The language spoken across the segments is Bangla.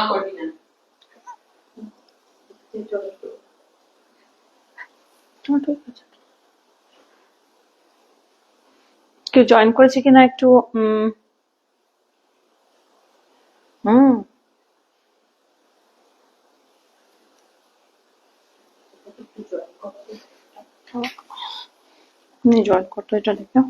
করি না। কেউ জয়েন করেছে কিনা একটু জয়েন করতো এটা দেখো।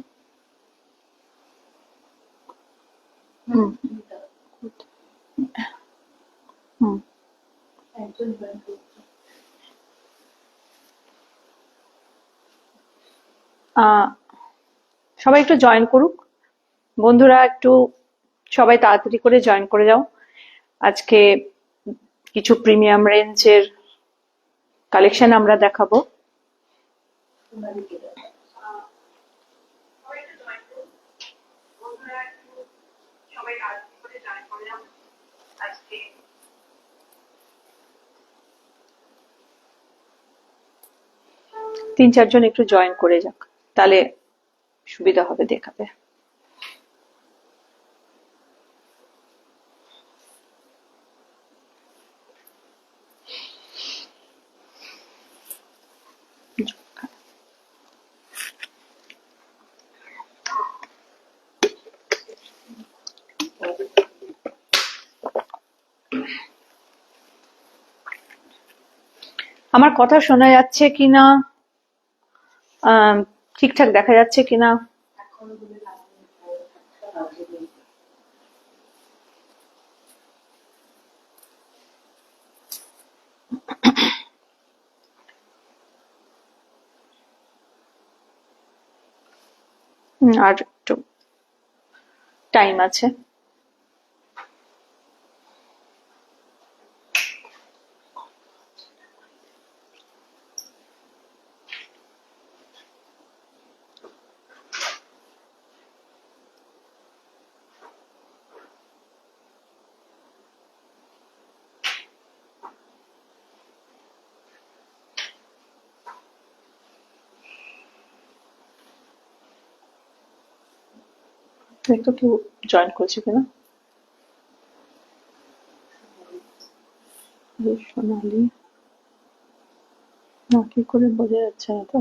সবাই একটু জয়েন করুক বন্ধুরা, একটু সবাই তাড়াতাড়ি করে জয়েন করে যাও। আজকে কিছু প্রিমিয়াম রেঞ্জের কালেকশন আমরা দেখাবো। তিন চারজন একটু জয়েন করে যাক, তাহলে সুবিধা হবে দেখাতে। আমার কথা শোনা যাচ্ছে কিনা, ঠিকঠাক দেখা যাচ্ছে কিনা? আর একটু টাইম আছে। দেখো কেউ জয়েন করেছে কিনা। সোনালি না, কি করে বোঝা যাচ্ছে না তো।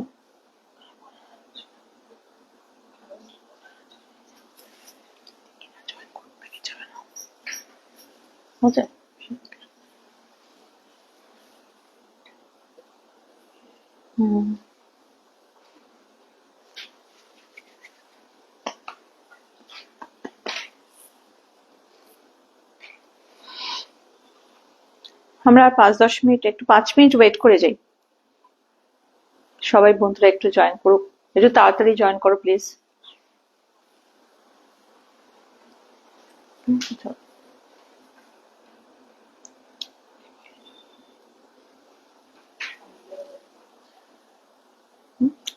আমরা আর 5-10 মিনিট, একটু 5 মিনিট ওয়েট করে যাই। সবাই বন্ধুরা একটু জয়েন করুক, একটু তাড়াতাড়ি জয়েন করো প্লিজ।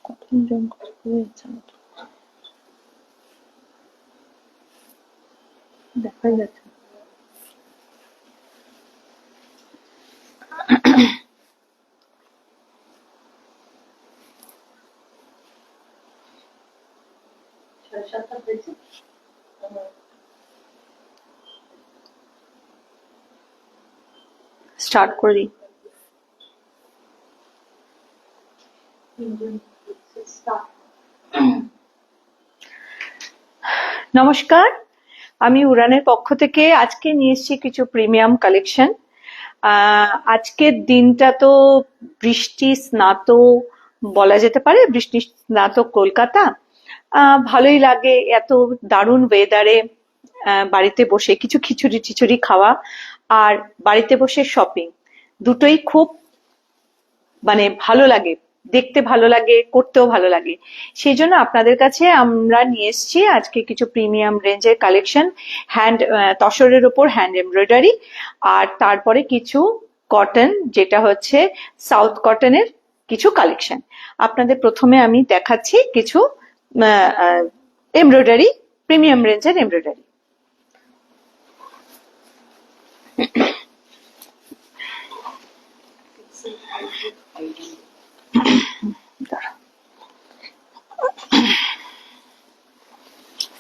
কতজন জয়েন করতে যাচ্ছে না তো, দেখাই যাচ্ছে। স্টার্ট করে দিই। নমস্কার, আমি উড়ানের পক্ষ থেকে আজকে নিয়ে এসেছি কিছু প্রিমিয়াম কালেকশন। আজকের দিনটা তো বৃষ্টি স্নাত বলা যেতে পারে, বৃষ্টি স্নাত কলকাতা। ভালোই লাগে এত দারুণ ওয়েদারে বাড়িতে বসে কিছু খিচুড়ি টিচুড়ি খাওয়া আর বাড়িতে বসে শপিং, দুটোই খুব মানে ভালো লাগে, দেখতে ভালো লাগে, করতেও ভালো লাগে। সেই জন্য আপনাদের কাছে আমরা নিয়ে এসেছি আজকে কিছু প্রিমিয়াম রেঞ্জের কালেকশন, হ্যান্ড তসরের উপর হ্যান্ড এমব্রয়ডারি, আর তারপরে কিছু কটন, যেটা হচ্ছে সাউথ কটনের কিছু কালেকশন। আপনাদের প্রথমে আমি দেখাচ্ছি কিছু এমব্রয়ডারি, প্রিমিয়াম রেঞ্জের এমব্রয়ডারি।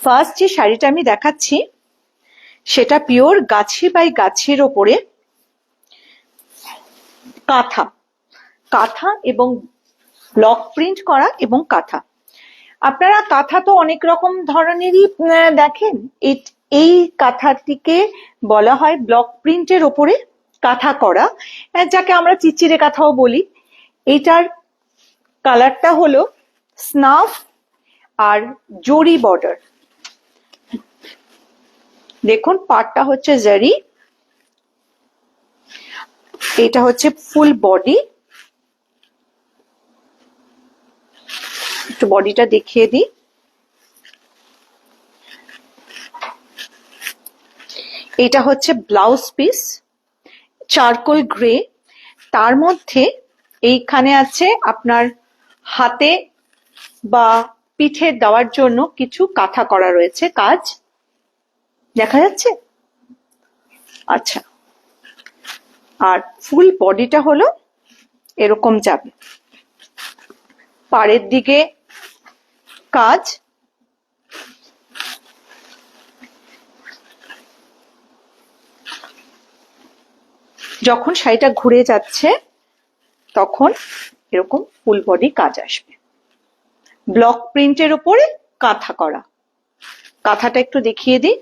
ফার্স্ট যে শাড়িটা আমি দেখাচ্ছি সেটা পিওর গাছি বাই গাছির ওপরে কাঁথা, কাঁথা এবং ব্লক প্রিন্ট করা এবং কাঁথা। আপনারা কাঁথা তো অনেক রকম ধরনেরই দেখেন, এই কাঁথাটিকে বলা হয় ব্লক প্রিন্টের ওপরে কাঁথা করা, যাকে আমরা চিচিরে কাঁথাও বলি। এইটার কালারটা হলো স্নাফ আর জরি বর্ডার। দেখুন পাটটা হচ্ছে জারি, এটা হচ্ছে ফুল বডি। একটু বডিটা দেখিয়ে দিই। এটা হচ্ছে ব্লাউজ পিস, চারকোল গ্রে। তার মধ্যে এইখানে আছে আপনার হাতে বা পিঠে দেওয়ার জন্য কিছু কাঁথা করা রয়েছে, কাজ দেখা যাচ্ছে। আচ্ছা, আর ফুল বডিটা হলো এরকম যাবে, পাড়ের দিকে কাজ, যখন শাড়িটা ঘুরে যাচ্ছে তখন এরকম ফুল বডি কাজ আসবে, ব্লক প্রিন্টের উপরে কাঁথা করা। কাঁথাটা একটু দেখিয়ে দিই।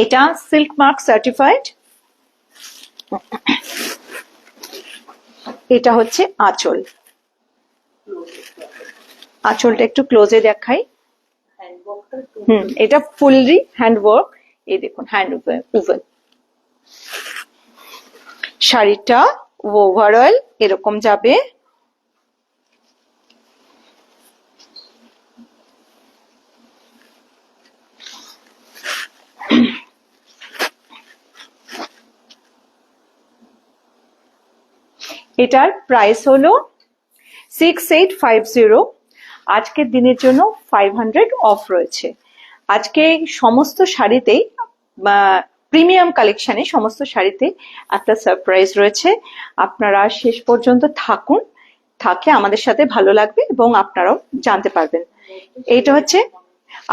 এটা সিল্ক মার্ক সার্টিফাইড। এটা হচ্ছে আঁচল, আঁচলটা একটু ক্লোজে দেখাই। এটা ফুললি হ্যান্ডওয়ার্ক, এই দেখুন হ্যান্ড উভেন। শাড়িটা ওভারঅল এরকম যাবে। এটার প্রাইস হলো 6850। আজকের দিনের জন্য 500 অফ রয়েছে। আজকে সমস্ত শাড়িতেই, প্রিমিয়াম কালেকশনে সমস্ত শাড়িতে একটা সারপ্রাইজ রয়েছে। আপনারা শেষ পর্যন্ত থাকুন, থাকলে আমাদের সাথে ভালো লাগবে এবং আপনারাও জানতে পারবেন। এইটা হচ্ছে,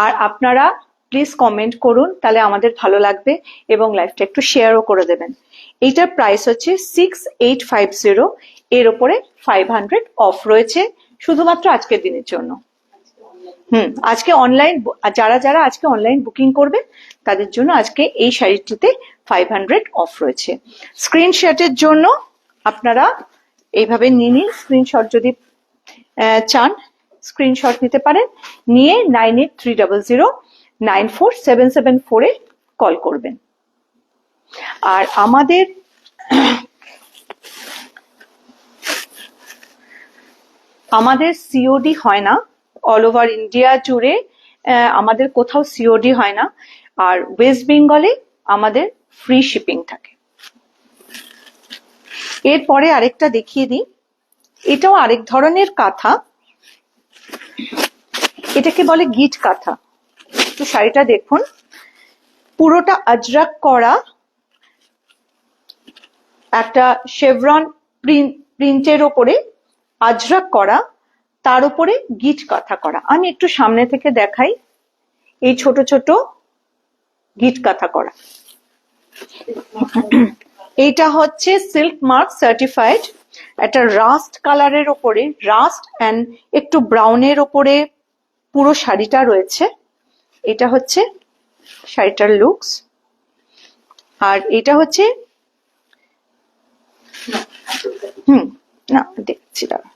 আর আপনারা প্লিজ কমেন্ট করুন, তাহলে আমাদের ভালো লাগবে এবং লাইভটা একটু শেয়ারও করে দেবেন। এইটার প্রাইস হচ্ছে 6850, এর উপরে 500 অফ রয়েছে শুধুমাত্র আজকের দিনের জন্য। আজকে অনলাইন, যারা যারা আজকে অনলাইন বুকিং করবে তাদের জন্য আজকে এই শাড়িটিতে 500 অফ রয়েছে। স্ক্রিনশটের জন্য আপনারা এইভাবে নিয়ে নিন, স্ক্রিনশট যদি চান স্ক্রিনশট নিতে পারেন, নিয়ে 9830094774 এ কল করবেন। আর আমাদের সিওডি হয় না, অল ওভার ইন্ডিয়া জুড়ে আমাদের কোথাও সিওডি হয় না, আর ওয়েস্ট বেঙ্গলে আমাদের ফ্রি শিপিং থাকে। এরপরে আরেকটা দেখিয়ে দিই, এটাও আরেক ধরনের কাঁথা, এটাকে বলে গিট কাঁথা। তো শাড়িটা দেখুন, পুরোটা আজরাক করা, একটা শেভরন প্রিন্টের ওপরে আজরাক করা, তার উপরে গিট কাঁথা করা। আমি একটু সামনে থেকে দেখাই, এই ছোট ছোট গিট কাঁথা করা। এইটা হচ্ছে সিল্ক মার্ক সার্টিফাইড, একটা রাস্ট কালারের ওপরে, রাস্ট এন্ড একটু ব্রাউনের ওপরে পুরো শাড়িটা রয়েছে। এটা হচ্ছে শাড়িটার লুকস। আর এটা হচ্ছে না দেখছি দাঁড়া,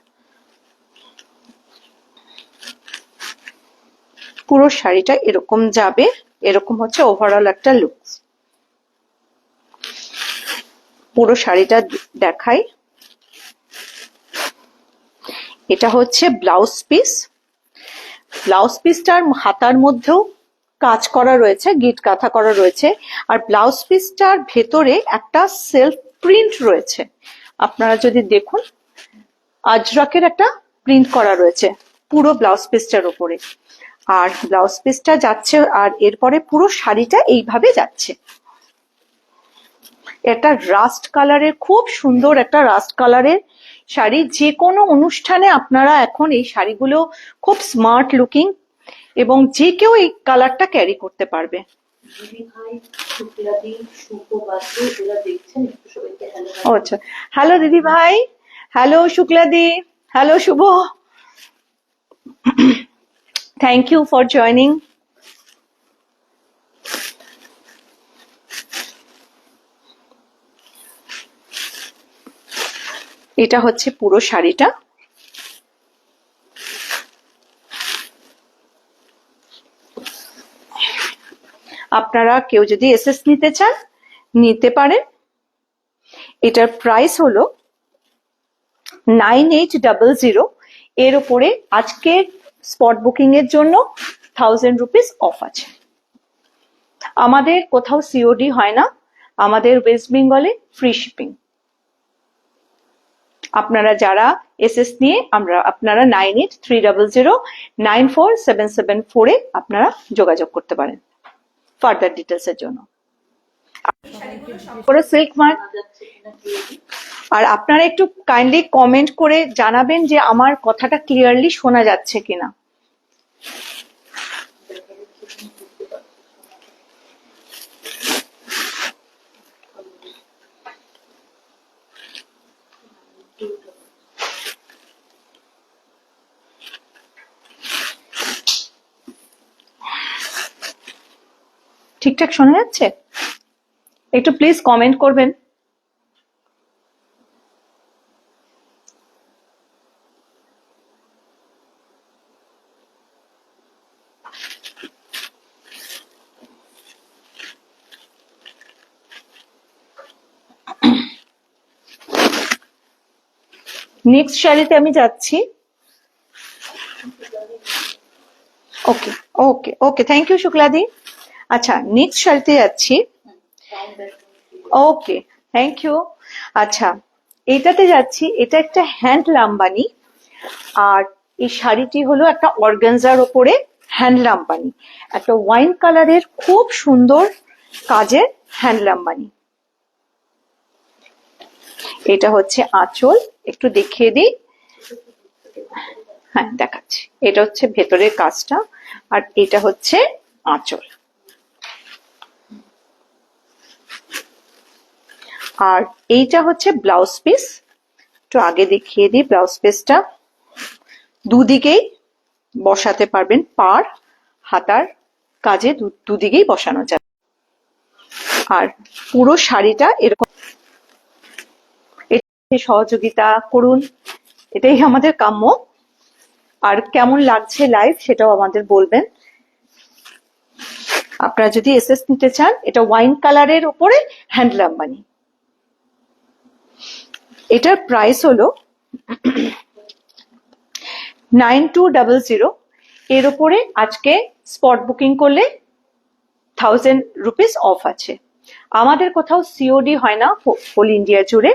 পুরো শাড়িটা এরকম যাবে, এরকম হচ্ছে ওভারঅল একটা লুকস। পুরো শাড়িটা দেখাই। এটা হচ্ছে ব্লাউজ পিস, ব্লাউজ পিসটার হাতার মধ্যেও কাজ করা রয়েছে, গিট কাঁথা করা রয়েছে, আর ব্লাউজ পিসটার ভেতরে একটা সেলফ প্রিন্ট রয়েছে। আপনারা যদি দেখুন, আজরাকের একটা প্রিন্ট করা রয়েছে পুরো ব্লাউজ পিসটার উপরে, আর ব্লাউজ পিসটা যাচ্ছে, আর এরপরে পুরো শাড়িটা এইভাবে যাচ্ছে। একটা রাস্ট কালারের, খুব সুন্দর একটা রাস্ট কালারের শাড়ি। যে কোনো অনুষ্ঠানে আপনারা এখন এই শাড়িগুলো খুব স্মার্ট লুকিং, এবং যে কেউ এই কালারটা ক্যারি করতে পারবে। আচ্ছা, হ্যালো দিদি ভাই, হ্যালো শুক্লাদি, hello Shubho, thank you for joining. এটা হচ্ছে পুরো শাড়িটা। আপনারা কেউ যদি এসএস নিতে চান নিতে পারেন। এটার প্রাইস হলো 9800। এর উপরে আজকে স্পট বুকিং এর জন্য 1000 রুপিস অফ আছে। আমাদের কোথাও সিওডি হয় না, আমাদের ওয়েস্ট বেঙ্গলে ফ্রি শিপিং। আপনারা যারা এসএস নিয়ে আপনারা 9830094774 এ আপনারা যোগাযোগ করতে পারেন ফার্দার ডিটেলস এর জন্য। Silk mark. আর আপনারা একটু কাইন্ডলি কমেন্ট করে জানাবেন যে আমার কথাটা ক্লিয়ারলি শোনা যাচ্ছে কিনা। ঠিকঠাক শোনা যাচ্ছে? একটু প্লিজ কমেন্ট করবেন। নেক্সট শাড়িতে আমি যাচ্ছি। ওকে ওকে ওকে, থ্যাংক ইউ শুক্লাদি। আচ্ছা, নেক্সট শাড়িতে যাচ্ছি। ওকে, থ্যাংক ইউ। আচ্ছা, এটাতে যাচ্ছি। এটা একটা হ্যান্ড লাম্বানি, আর এই শাড়িটি হলো একটা অর্গানজার ওপরে হ্যান্ড লাম্বানি, একটা ওয়াইন কালারের খুব সুন্দর কাজের হ্যান্ড লাম্বানি। এটা হচ্ছে আঁচল, একটু দেখিয়ে দিই। হ্যাঁ দেখাচ্ছি। এটা হচ্ছে ভেতরের কাজটা, আর এটা হচ্ছে আঁচল। আর এইটা হচ্ছে ব্লাউজ পিস। একটু আগে দেখিয়ে দিই ব্লাউজ পিসটা। দুদিকেই বসাতে পারবেন, পাড় হাতার কাজে দুদিকেই বসানো যাবে। আর পুরো শাড়িটা এরকম। সহযোগিতা করুন, এটাই আমাদের কাম্য। আর কেমন লাগছে লাইভ সেটাও আমাদের বলবেন। আপনারা যদি এসএস নিতে চান, এটা ওয়াইন কালারের উপরে হ্যান্ড লাম্বানি। এটার প্রাইস হলো 9200। এর উপরে আজকে স্পট বুকিং করলে 1000 রুপিস অফ আছে। আমাদের কোথাও সিওডি হয় না হোল ইন্ডিয়া জুড়ে,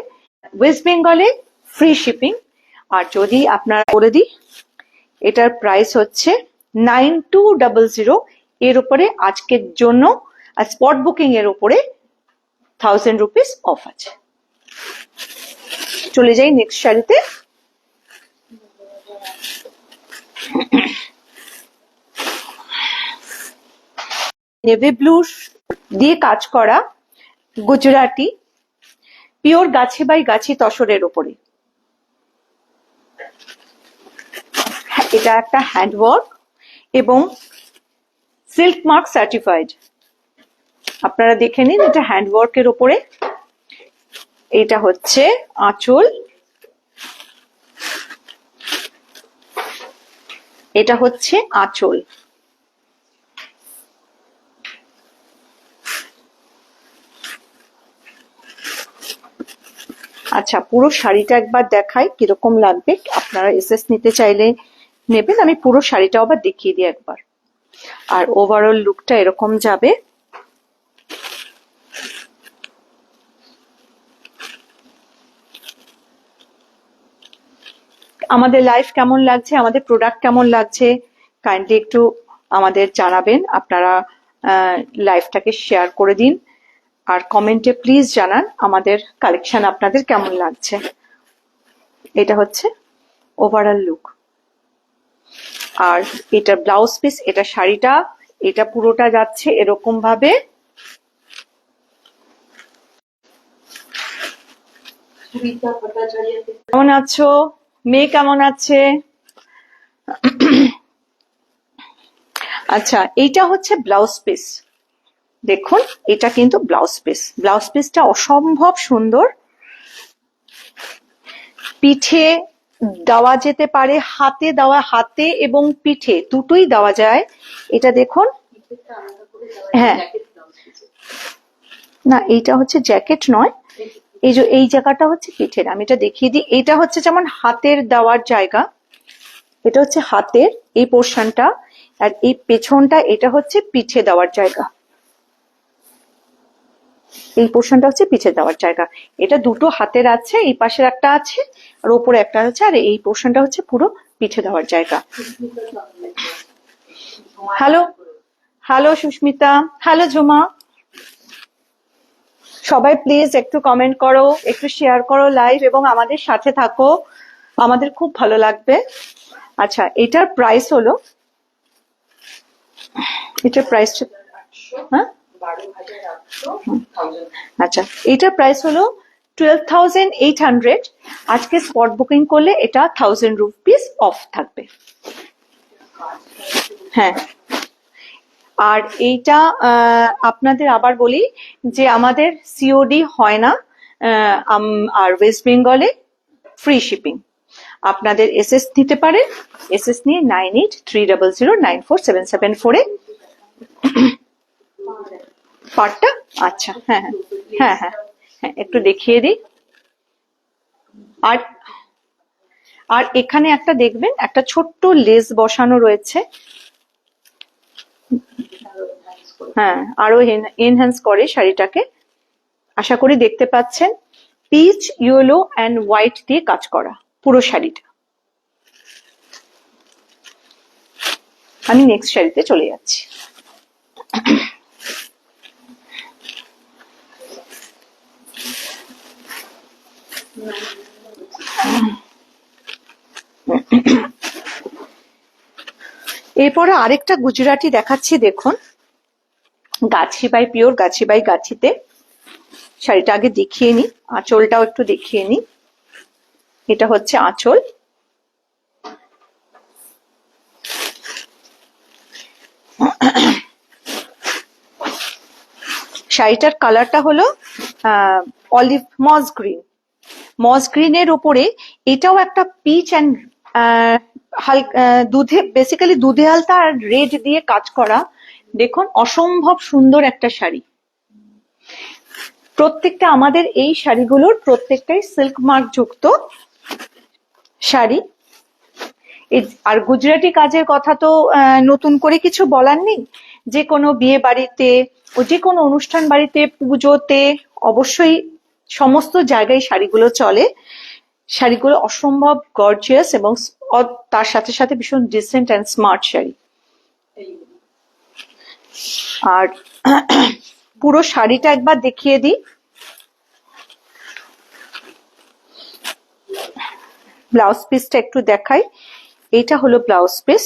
ওয়েস্ট বেঙ্গলে ফ্রি শিপিং। আর যদি আপনারা করে দিই, এটার প্রাইস হচ্ছে 9200। এর উপরে আজকের জন্য স্পট বুকিং এর উপরে 1000 রুপিস অফ আছে। চলে যাই নেক্সট শাড়িতে। নেভি ব্লু দিয়ে কাজ করা গুজরাটি পিওর গাছি বাই গাছি তসরের উপরে। এটা একটা হ্যান্ডওয়ার্ক এবং সিল্ক মার্ক সার্টিফাইড। আপনারা দেখে নিন, এটা হ্যান্ডওয়ার্কের উপরে। এটা হচ্ছে আঁচল, এটা হচ্ছে আঁচল। আচ্ছা, পুরো শাড়িটা একবার দেখাই কিরকম লাগবে। আপনারা এসএস নিতে চাইলে নেবেন, আমি পুরো শাড়িটা আবার দেখিয়ে দিই একবার। আর ওভারঅল লুকটা এরকম যাবে। আমাদের লাইভ কেমন লাগছে, আমাদের প্রোডাক্ট কেমন লাগছে, কাইন্ডলি একটু আমাদের জানাবেন। আপনারা লাইভটাকে শেয়ার করে দিন, আর কমেন্টে প্লিজ জানান আমাদের কালেকশন আপনাদের কেমন লাগছে। এটা হচ্ছে ওভারঅল লুক। আর এটা ব্লাউজ পিস, এটা শাড়িটা, এটা পুরোটা যাচ্ছে এরকম ভাবে। কেমন আছো? মেয়ে কেমন আছে? আচ্ছা, এইটা হচ্ছে ব্লাউজ পিস। দেখুন, এটা কিন্তু ব্লাউজ পিস। ব্লাউজ পিসটা অসম্ভব সুন্দর। পিঠে দেওয়া যেতে পারে, হাতে দেওয়া, হাতে এবং পিঠে দুটোই দেওয়া যায়। এটা দেখুন। হ্যাঁ, না এইটা হচ্ছে জ্যাকেট নয়, এই যে এই জায়গাটা হচ্ছে পিঠের। আমি এটা দেখিয়ে দিই। এটা হচ্ছে যেমন হাতের দেওয়ার জায়গা, এটা হচ্ছে হাতের এই পোর্শনটা, আর এই পেছনটা এটা হচ্ছে পিঠে দেওয়ার জায়গা। এই পোর্শনটা হচ্ছে পিঠে দেওয়ার জায়গা। এটা দুটো হাতের আছে, এই পাশের একটা আছে আর ওপরে একটা আছে, আর এই পোর্শনটা হচ্ছে পুরো পিঠে দেওয়ার জায়গা। Hello, hello Susmita, hello Jhuma. সবাই প্লিজ একটু কমেন্ট করো, একটু শেয়ার করো লাইভ, এবং আমাদের সাথে থাকো, আমাদের খুব ভালো লাগবে। আচ্ছা, এটার প্রাইস হলো, এটার প্রাইস, হ্যাঁ আচ্ছা, এটার প্রাইস হলো 12,800। আজকে স্পট বুকিং করলে এটা 1000 রুপিস অফ থাকবে। হ্যাঁ, আর এইটা আপনাদের আবার বলি যে আমাদের সিওডি হয় না, আর ওয়েস্ট বেঙ্গলে ফ্রি শিপিং। আপনাদের এসএস নিতে পারেন, এসএস নিয়ে 9830094774 পার্টটা। আচ্ছা, হ্যাঁ হ্যাঁ হ্যাঁ হ্যাঁ হ্যাঁ, একটু দেখিয়ে দিই। আর আর এখানে একটা দেখবেন, একটা ছোট্ট লেস বসানো রয়েছে। হ্যাঁ, আরো এনহ্যান্স করে শাড়িটাকে। আশা করি দেখতে পাচ্ছেন, পিচ, ইয়েলো অ্যান্ড হোয়াইট দিয়ে কাজ করা পুরো শাড়িটা। আমি নেক্সট শাড়িতে চলে যাচ্ছি। এরপরে আরেকটা গুজরাটি দেখাচ্ছি, দেখুন। গাছি বাই পিওর, গাছি বাই গাছিতে। শাড়িটা আগে দেখিয়ে নি, আঁচলটাও একটু দেখিয়ে নি। এটা হচ্ছে আঁচল। শাড়িটার কালারটা হলো অলিভ মস গ্রিন। মস গ্রিনের ওপরে এটাও একটা পিচ অ্যান্ড দুধে, বেসিক্যালি দুধে আলতা আর রেড দিয়ে কাজ করা। দেখুন, অসম্ভব সুন্দর একটা শাড়ি। প্রত্যেকটা আমাদের এই শাড়িগুলোর প্রত্যেকটাই সিল্ক মার্ক যুক্ত শাড়ি। আর গুজরাটি কাজের কথা তো নতুন করে কিছু বলার নেই। যে কোনো বিয়ে বাড়িতে ও যে কোনো অনুষ্ঠান বাড়িতে, পুজোতে অবশ্যই সমস্ত জায়গায় শাড়িগুলো চলে। শাড়িগুলো অসম্ভব গর্জিয়াস এবং তার সাথে সাথে ভীষণ ডিসেন্ট অ্যান্ড স্মার্ট শাড়ি। আর পুরো শাড়িটা একবার দেখিয়ে দিই। ব্লাউজ পিসটা একটু দেখাই। এটা হলো ব্লাউজ পিস।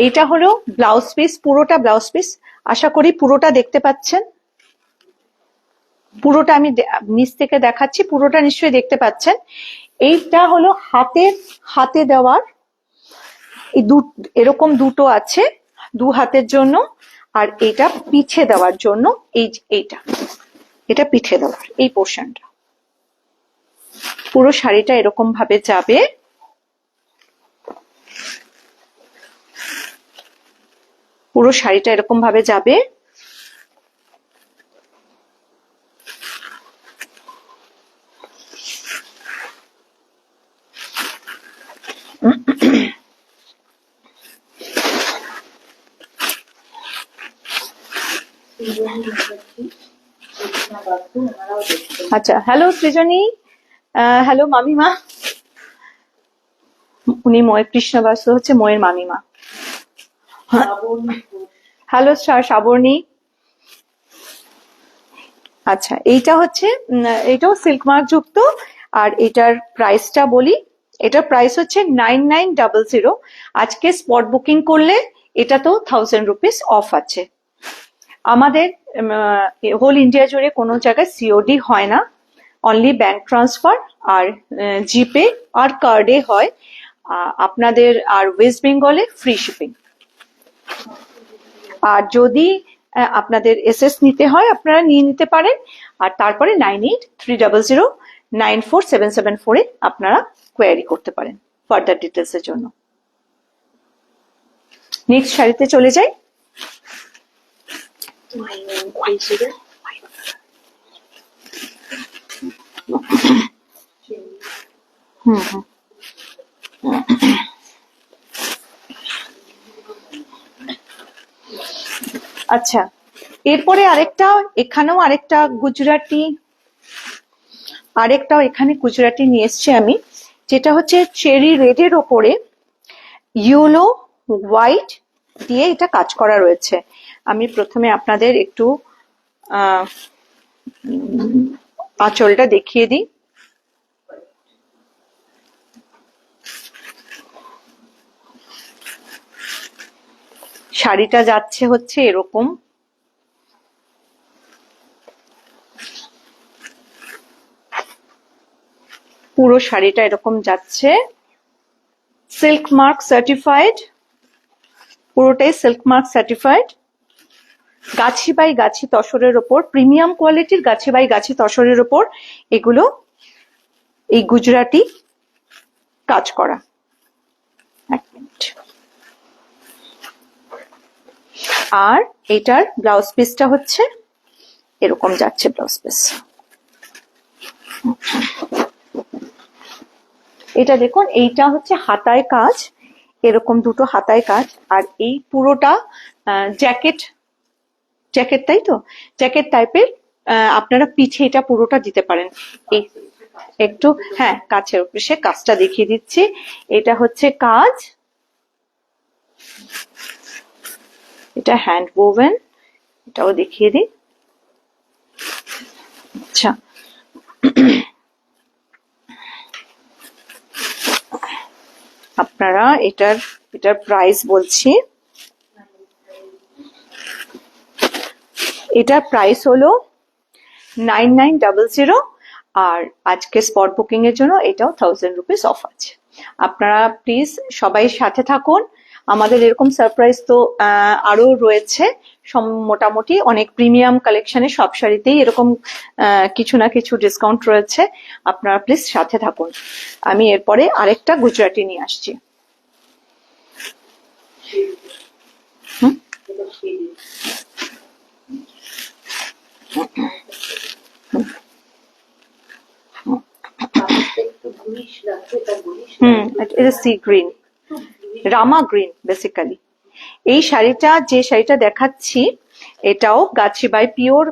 এটা হলো ব্লাউজ পিস, পুরোটা ব্লাউজ পিস। আশা করি পুরোটা দেখতে পাচ্ছেন। পুরোটা আমি নিচ থেকে দেখাচ্ছি, পুরোটা নিশ্চয়ই দেখতে পাচ্ছেন। এইটা হলো হাতে দেওয়ার, এই এরকম দুটো আছে দু হাতের জন্য, আর এটা পিঠে দেওয়ার জন্য। এটা পিঠে দেওয়ার এই পোর্শনটা। পুরো শাড়িটা এরকম ভাবে যাবে। পুরো শাড়িটা এরকম ভাবে যাবে। আচ্ছা, হ্যালো সৃজনী, হ্যালো মামিমা। উনি কৃষ্ণ বাসু হচ্ছে ময়ের মামিমা। হ্যালো শ্রাবণী। আচ্ছা, এইটা হচ্ছে, এটাও সিল্ক মার্ক যুক্ত, আর এটার প্রাইসটা বলি, এটার প্রাইস হচ্ছে 9900। আজকে স্পট বুকিং করলে এটা তো 1000 রুপিস অফ আছে। আমাদের হোল ইন্ডিয়া জুড়ে কোনো জায়গায় সিওডি হয় না, অনলি ব্যাংক ট্রান্সফার আর জিপে আর কার্ডে হয়। আপনাদের আর ওয়েস্ট বেঙ্গলে ফ্রি শিপিং। আর যদি আপনাদের এসএস নিতে হয় আপনারা নিয়ে নিতে পারেন। আর তারপরে 9830094774 এ আপনারা কোয়ারি করতে পারেন ফার্দার ডিটেলস এর জন্য। নেক্সট শাড়িতে চলে যাই। আচ্ছা, এরপরে এখানেও আরেকটা গুজরাটি নিয়ে এসছি আমি, যেটা হচ্ছে চেরি রেডের ওপরে ইয়েলো হোয়াইট দিয়ে এটা কাজ করা রয়েছে। আমি প্রথমে আপনাদের একটু আঁচলটা দেখিয়ে দিই। শাড়িটা যাচ্ছে হচ্ছে এরকম, পুরো শাড়িটা এরকম যাচ্ছে, সিল্ক মার্ক সার্টিফাইড, পুরোটাই silk mark certified, Gachhi by গাছি তসরের ওপর, প্রিমিয়াম কোয়ালিটির গাছি বাই গাছি তসরের ওপর এগুলো এই গুজরাটি কাজ করা। এক মিনিট। আর এটার ব্লাউজ পিসটা হচ্ছে এরকম যাচ্ছে ব্লাউজ পিস। এটা দেখুন, এইটা হচ্ছে হাতায় কাজ, এরকম দুটো হাতায় কাজ। আর এই পুরোটা জ্যাকেট তাই তো, জ্যাকেট টাইপের। আপনারা পিঠে এটা পুরোটা দিতে পারেন। এই একটু হ্যাঁ কাছের উপরে সে কাজটা দেখিয়ে দিচ্ছি। এটা হচ্ছে কাজ, এটা হ্যান্ড ওভেন, এটাও দেখিয়ে দিই। আচ্ছা, আপনারা এটার প্রাইস বলছি। এটার প্রাইস হলো 9900, আর আজকে স্পট বুকিং এর জন্য এটাও 1000 রুপিস অফ আছে। আপনারা প্লিজ সবাই সাথে থাকুন। আমাদের এরকম সারপ্রাইজ তো আরো রয়েছে, মোটামুটি অনেক প্রিমিয়াম কালেকশনে সব শাড়িতেই এরকম কিছু না কিছু ডিসকাউন্ট রয়েছে। আপনারা প্লিজ সাথে থাকুন। আমি এরপরে আরেকটা গুজরাটি নিয়ে আসছি। এটা সি গ্রিন, রামা গ্রিন বেসিক্যালি। এই শাড়িটা, যে শাড়িটা দেখাচ্ছি, এটাও গাছি বাই পিওর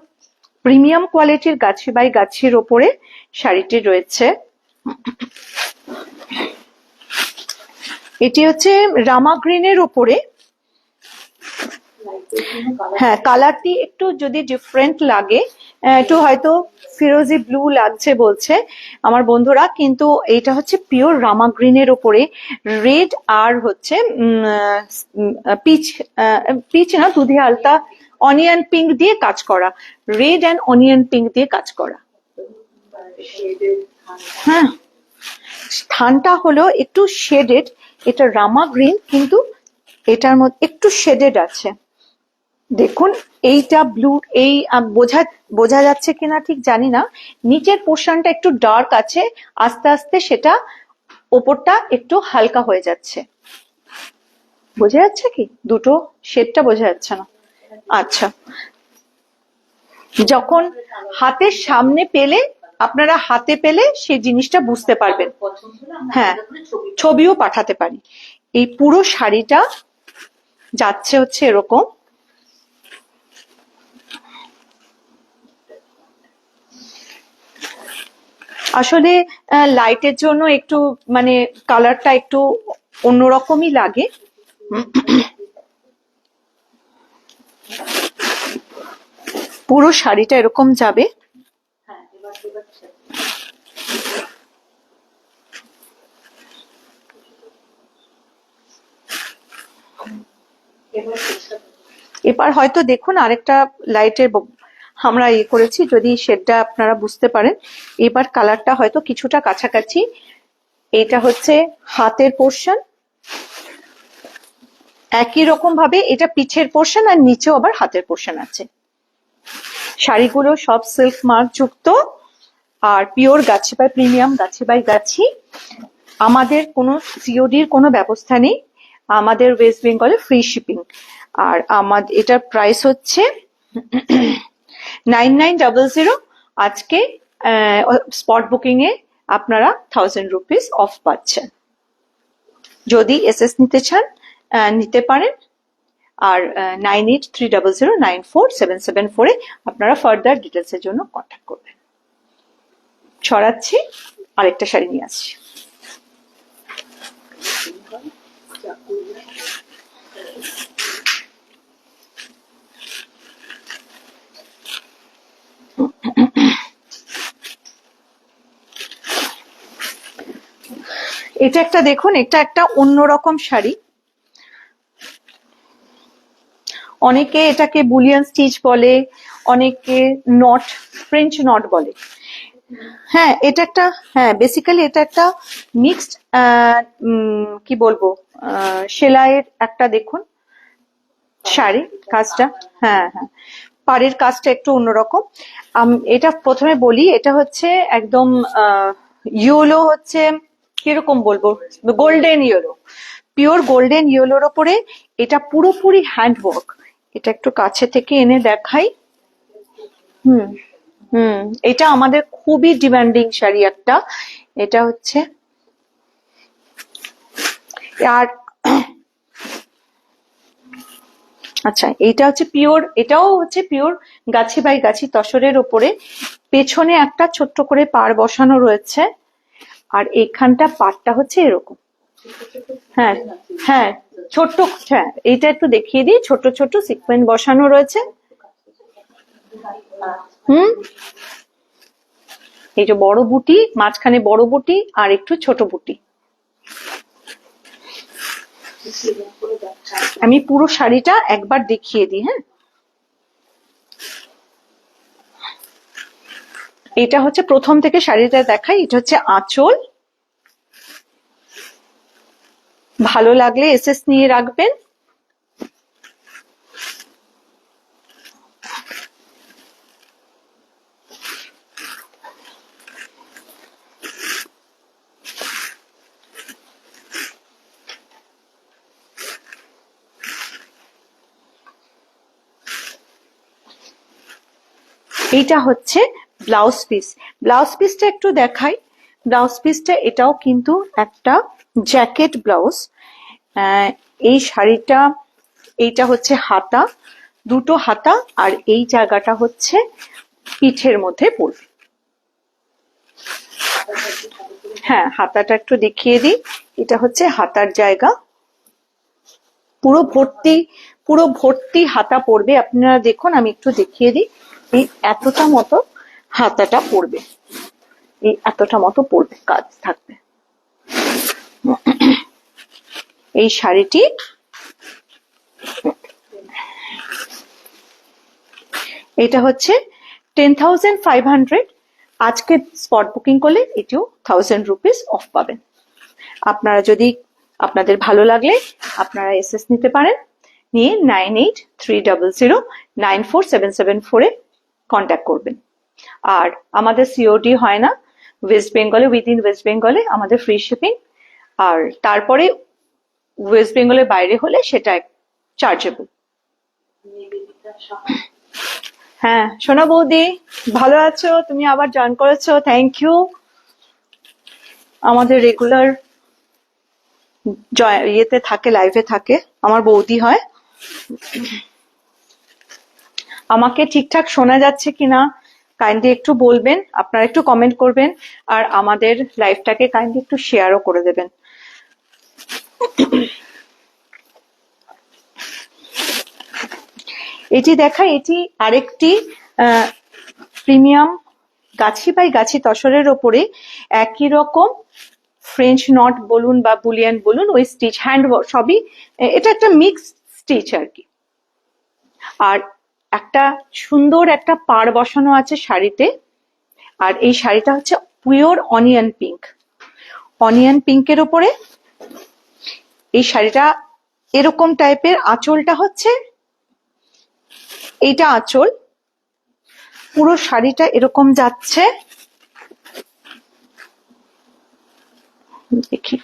প্রিমিয়াম কোয়ালিটির গাছি বাই গাছির ওপরে শাড়িটি রয়েছে। এটি হচ্ছে রামা গ্রিনের ওপরে, হ্যাঁ কালারটি একটু যদি ডিফারেন্ট লাগে, একটু হয়তো ফিরোজি ব্লু লাগছে বলছে আমার বন্ধুরা, কিন্তু এইটা হচ্ছে পিওর রামা গ্রিনের ওপরে রেড আর হচ্ছে পিচ না, দুধে আলতা অনিয়ন পিঙ্ক দিয়ে কাজ করা, রেড অ্যান্ড অনিয়ন পিঙ্ক দিয়ে কাজ করা। হ্যাঁ, থানটা হলো একটু শেডেড, এটা রামা গ্রিন কিন্তু এটার মধ্যে একটু শেডেড আছে। দেখুন এইটা ব্লু, এই বোঝা যাচ্ছে কিনা ঠিক জানি না, নিচের পোর্শনটা একটু ডার্ক আছে, আস্তে আস্তে সেটা ওপরটা একটু হালকা হয়ে যাচ্ছে। বোঝা যাচ্ছে কি? দুটো শেডটা বোঝা যাচ্ছে না। আচ্ছা, যখন হাতের সামনে পেলে, আপনারা হাতে পেলে সেই জিনিসটা বুঝতে পারবেন। হ্যাঁ, ছবিও পাঠাতে পারি। এই পুরো শাড়িটা যাচ্ছে হচ্ছে এরকম, আসলে লাইটের জন্য একটু মানে কালারটা একটু অন্যরকমই লাগে। পুরো শাড়িটা এরকম যাবে। এবার হয়তো দেখুন আরেকটা লাইটের আমরা করেছি, যদি শেডটা আপনারা বুঝতে পারেন। এবার কালারটা হয়তো কিছুটা কাছাকাছি। এটা হচ্ছে হাতের পোর্শন, একই রকম ভাবে এটা পিঠের পোর্শন, আর নিচেও আবার হাতের পোর্শন আছে। শাড়িগুলো সব সিল্ক মার্ক যুক্ত আর pure Gachhi by premium Gachhi by গাছি। আমাদের কোনো সিওডির কোনো ব্যবস্থা নেই, আমাদের ওয়েস্ট বেঙ্গলে ফ্রি শিপিং। আর আমাদের এটার প্রাইস হচ্ছে 9900। আজকে স্পট বুকিং এ আপনারা 1000 রুপিস অফ পাচ্ছেন। যদি এসএস নিতে চান নিতে পারেন। আর 9830094774 এ আপনারা ফার্দার ডিটেলস এর জন্য কন্ট্যাক্ট করবেন। ছড়াচ্ছি, আরেকটা শাড়ি নিয়ে আসছি। এটা একটা দেখুন, এটা একটা অন্যরকম শাড়ি। অনেকে এটাকে বুলিয়ান স্টিচ বলে, অনেকে নট, ফ্রেঞ্চ নট বলে। হ্যাঁ, এটা একটা, হ্যাঁ বেসিক্যালি এটা একটা মিক্সড কি বলবো সেলাইয়ের একটা দেখুন শাড়ি। কাজটা, হ্যাঁ হ্যাঁ, পাড়ের কাজটা একটু অন্যরকম। এটা প্রথমে বলি, এটা হচ্ছে একদম ইয়েলো, হচ্ছে কিরকম বলবো, গোল্ডেন ইয়েলো, পিওর গোল্ডেন ইয়েলোর ওপরে এটা পুরোপুরি হ্যান্ডওয়ার্ক। এটা একটু কাছে থেকে এনে দেখাই। হুম হুম, এটা আমাদের খুবই ডিমান্ডিং শাড়ি একটা। এটা হচ্ছে, আর আচ্ছা, এটা হচ্ছে পিওর, এটাও হচ্ছে পিওর গাছি বাই গাছি তসরের ওপরে। পেছনে একটা ছোট্ট করে পাড় বসানো রয়েছে, আর এখানটা পাড়টা হচ্ছে এরকম। হ্যাঁ হ্যাঁ, ছোট্ট, হ্যাঁ এইটা একটু দেখিয়ে দিই, ছোট ছোট সিকোয়েন্স বসানো রয়েছে। হুম, এই যে বড় বুটি, মাঝখানে বড় বুটি আর একটু ছোট বুটি। আমি পুরো শাড়িটা একবার দেখিয়ে দিই। হ্যাঁ, এটা হচ্ছে প্রথম থেকে শাড়িটা দেখাই। এটা হচ্ছে আঁচল, ভালো লাগলে এসএস নিয়ে রাখবেন। এইটা হচ্ছে ব্লাউজ পিস। ব্লাউজ পিসটা একটু দেখাই। ব্লাউজ পিসটা এটাও কিন্তু একটা জ্যাকেট ব্লাউজ। এই শাড়িটা, এইটা হচ্ছে হাতা, দুটো হাতা, আর এই জায়গাটা হচ্ছে পিঠের মধ্যে পড়বে। হ্যাঁ, হাতাটা একটু দেখিয়ে দিই। এটা হচ্ছে হাতার জায়গা, পুরো ভর্তি, পুরো ভর্তি হাতা পড়বে। আপনারা দেখুন, আমি একটু দেখিয়ে দিই। এই এতটা মতো হাতাটা পড়বে, এই এতটা মতো পড়বে, কাজ থাকবে। এই শাড়িটি এটা হচ্ছে 10,500। আজকে স্পট বুকিং করলে এটিও 1000 রুপিস অফ পাবেন। আপনারা যদি, আপনাদের ভালো লাগলে আপনারা এসএস নিতে পারেন, নিয়ে 9830094774 এ কন্ট্যাক্ট করবেন। আর আমাদের সিওডি হয় না ওয়েস্ট বেঙ্গলে, উইদিন ওয়েস্ট বেঙ্গলে আমাদের ফ্রি শিপিং। আর তারপরে ওয়েস্ট বেঙ্গলের বাইরে হলে সেটা চার্জেবল। হ্যাঁ, সোনা বৌদি ভালো আছো? তুমি আবার জয়েন করেছো, থ্যাংক ইউ। আমাদের রেগুলার ইয়েতে থাকে, লাইভে থাকে, আমার বৌদি হয়। আমাকে ঠিকঠাক শোনা যাচ্ছে কিনা কাইন্ডলি একটু বলবেন, আপনারা একটু কমেন্ট করবেন, আর আমাদের লাইভটাকে কাইন্ডলি একটু শেয়ারও করে দেবেন। এটি দেখা, এটি আরেকটি প্রিমিয়াম গাছি বাই গাছি তসরের ওপরে একই রকম ফ্রেঞ্চ নট বলুন বা বুলিয়ান বলুন, ওই স্টিচ হ্যান্ড সবই, এটা একটা মিক্স স্টিচ আর কি। আর একটা সুন্দর একটা পাড় বসানো আছে শাড়িতে। আর এই শাড়িটা হচ্ছে পিওর অনিয়ন পিঙ্ক। অনিয়ন পিঙ্কের ওপরে এই শাড়িটা এরকম টাইপের। আঁচলটা হচ্ছে এইটা আঁচল, পুরো শাড়িটা এরকম যাচ্ছে। দেখি,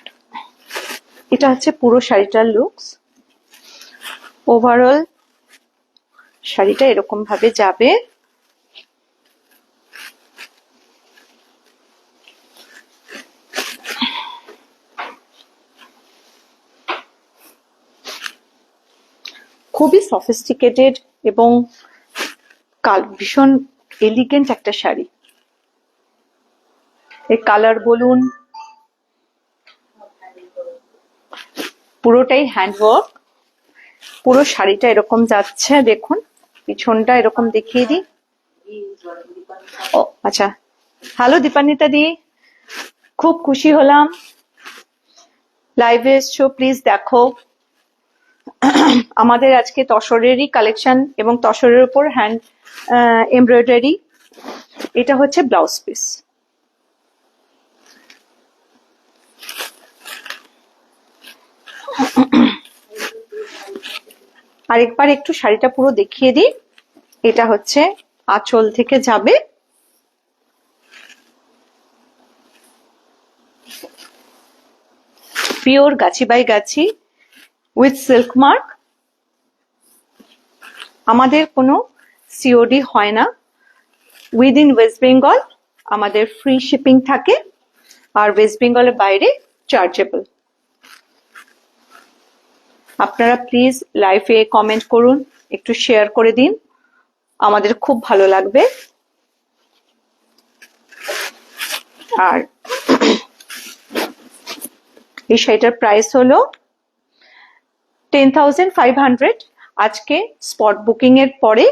এটা হচ্ছে পুরো শাড়িটার লুকস। ওভারঅল শাড়িটা এরকম ভাবে যাবে। খুবই সফিস্টিকেটেড এবং ভীষণ এলিগেন্ট একটা শাড়ি। এর কালার বলুন, পুরোটাই হ্যান্ডওয়ার্ক। পুরো শাড়িটা এরকম যাচ্ছে, দেখুন পিছনটা এরকম দেখিয়ে দিই। ও আচ্ছা, হ্যালো দীপান্বিতা দি, খুব খুশি হলাম লাইভে এসছো, প্লিজ দেখো। আমাদের আজকে তসরেরই কালেকশন এবং তসরের উপর হ্যান্ড এমব্রয়ডারি। এটা হচ্ছে ব্লাউজ পিস। আরেকবার একটু শাড়িটা পুরো দেখিয়ে দিই। এটা হচ্ছে আঁচল থেকে যাবে, pure Gachhi by Gachhi with silk mark. আমাদের কোনো সিওডি হয় না, উইদিন ওয়েস্ট বেঙ্গল আমাদের ফ্রি শিপিং থাকে, আর ওয়েস্ট বেঙ্গলের বাইরে চার্জেবল। আপনারা প্লিজ লাইভে কমেন্ট করুন, একটু শেয়ার করে দিন, আমাদের খুব ভালো লাগবে। আর এই শাড়িটার প্রাইস হলো 10,500। আজকে স্পট বুকিং এর পরে,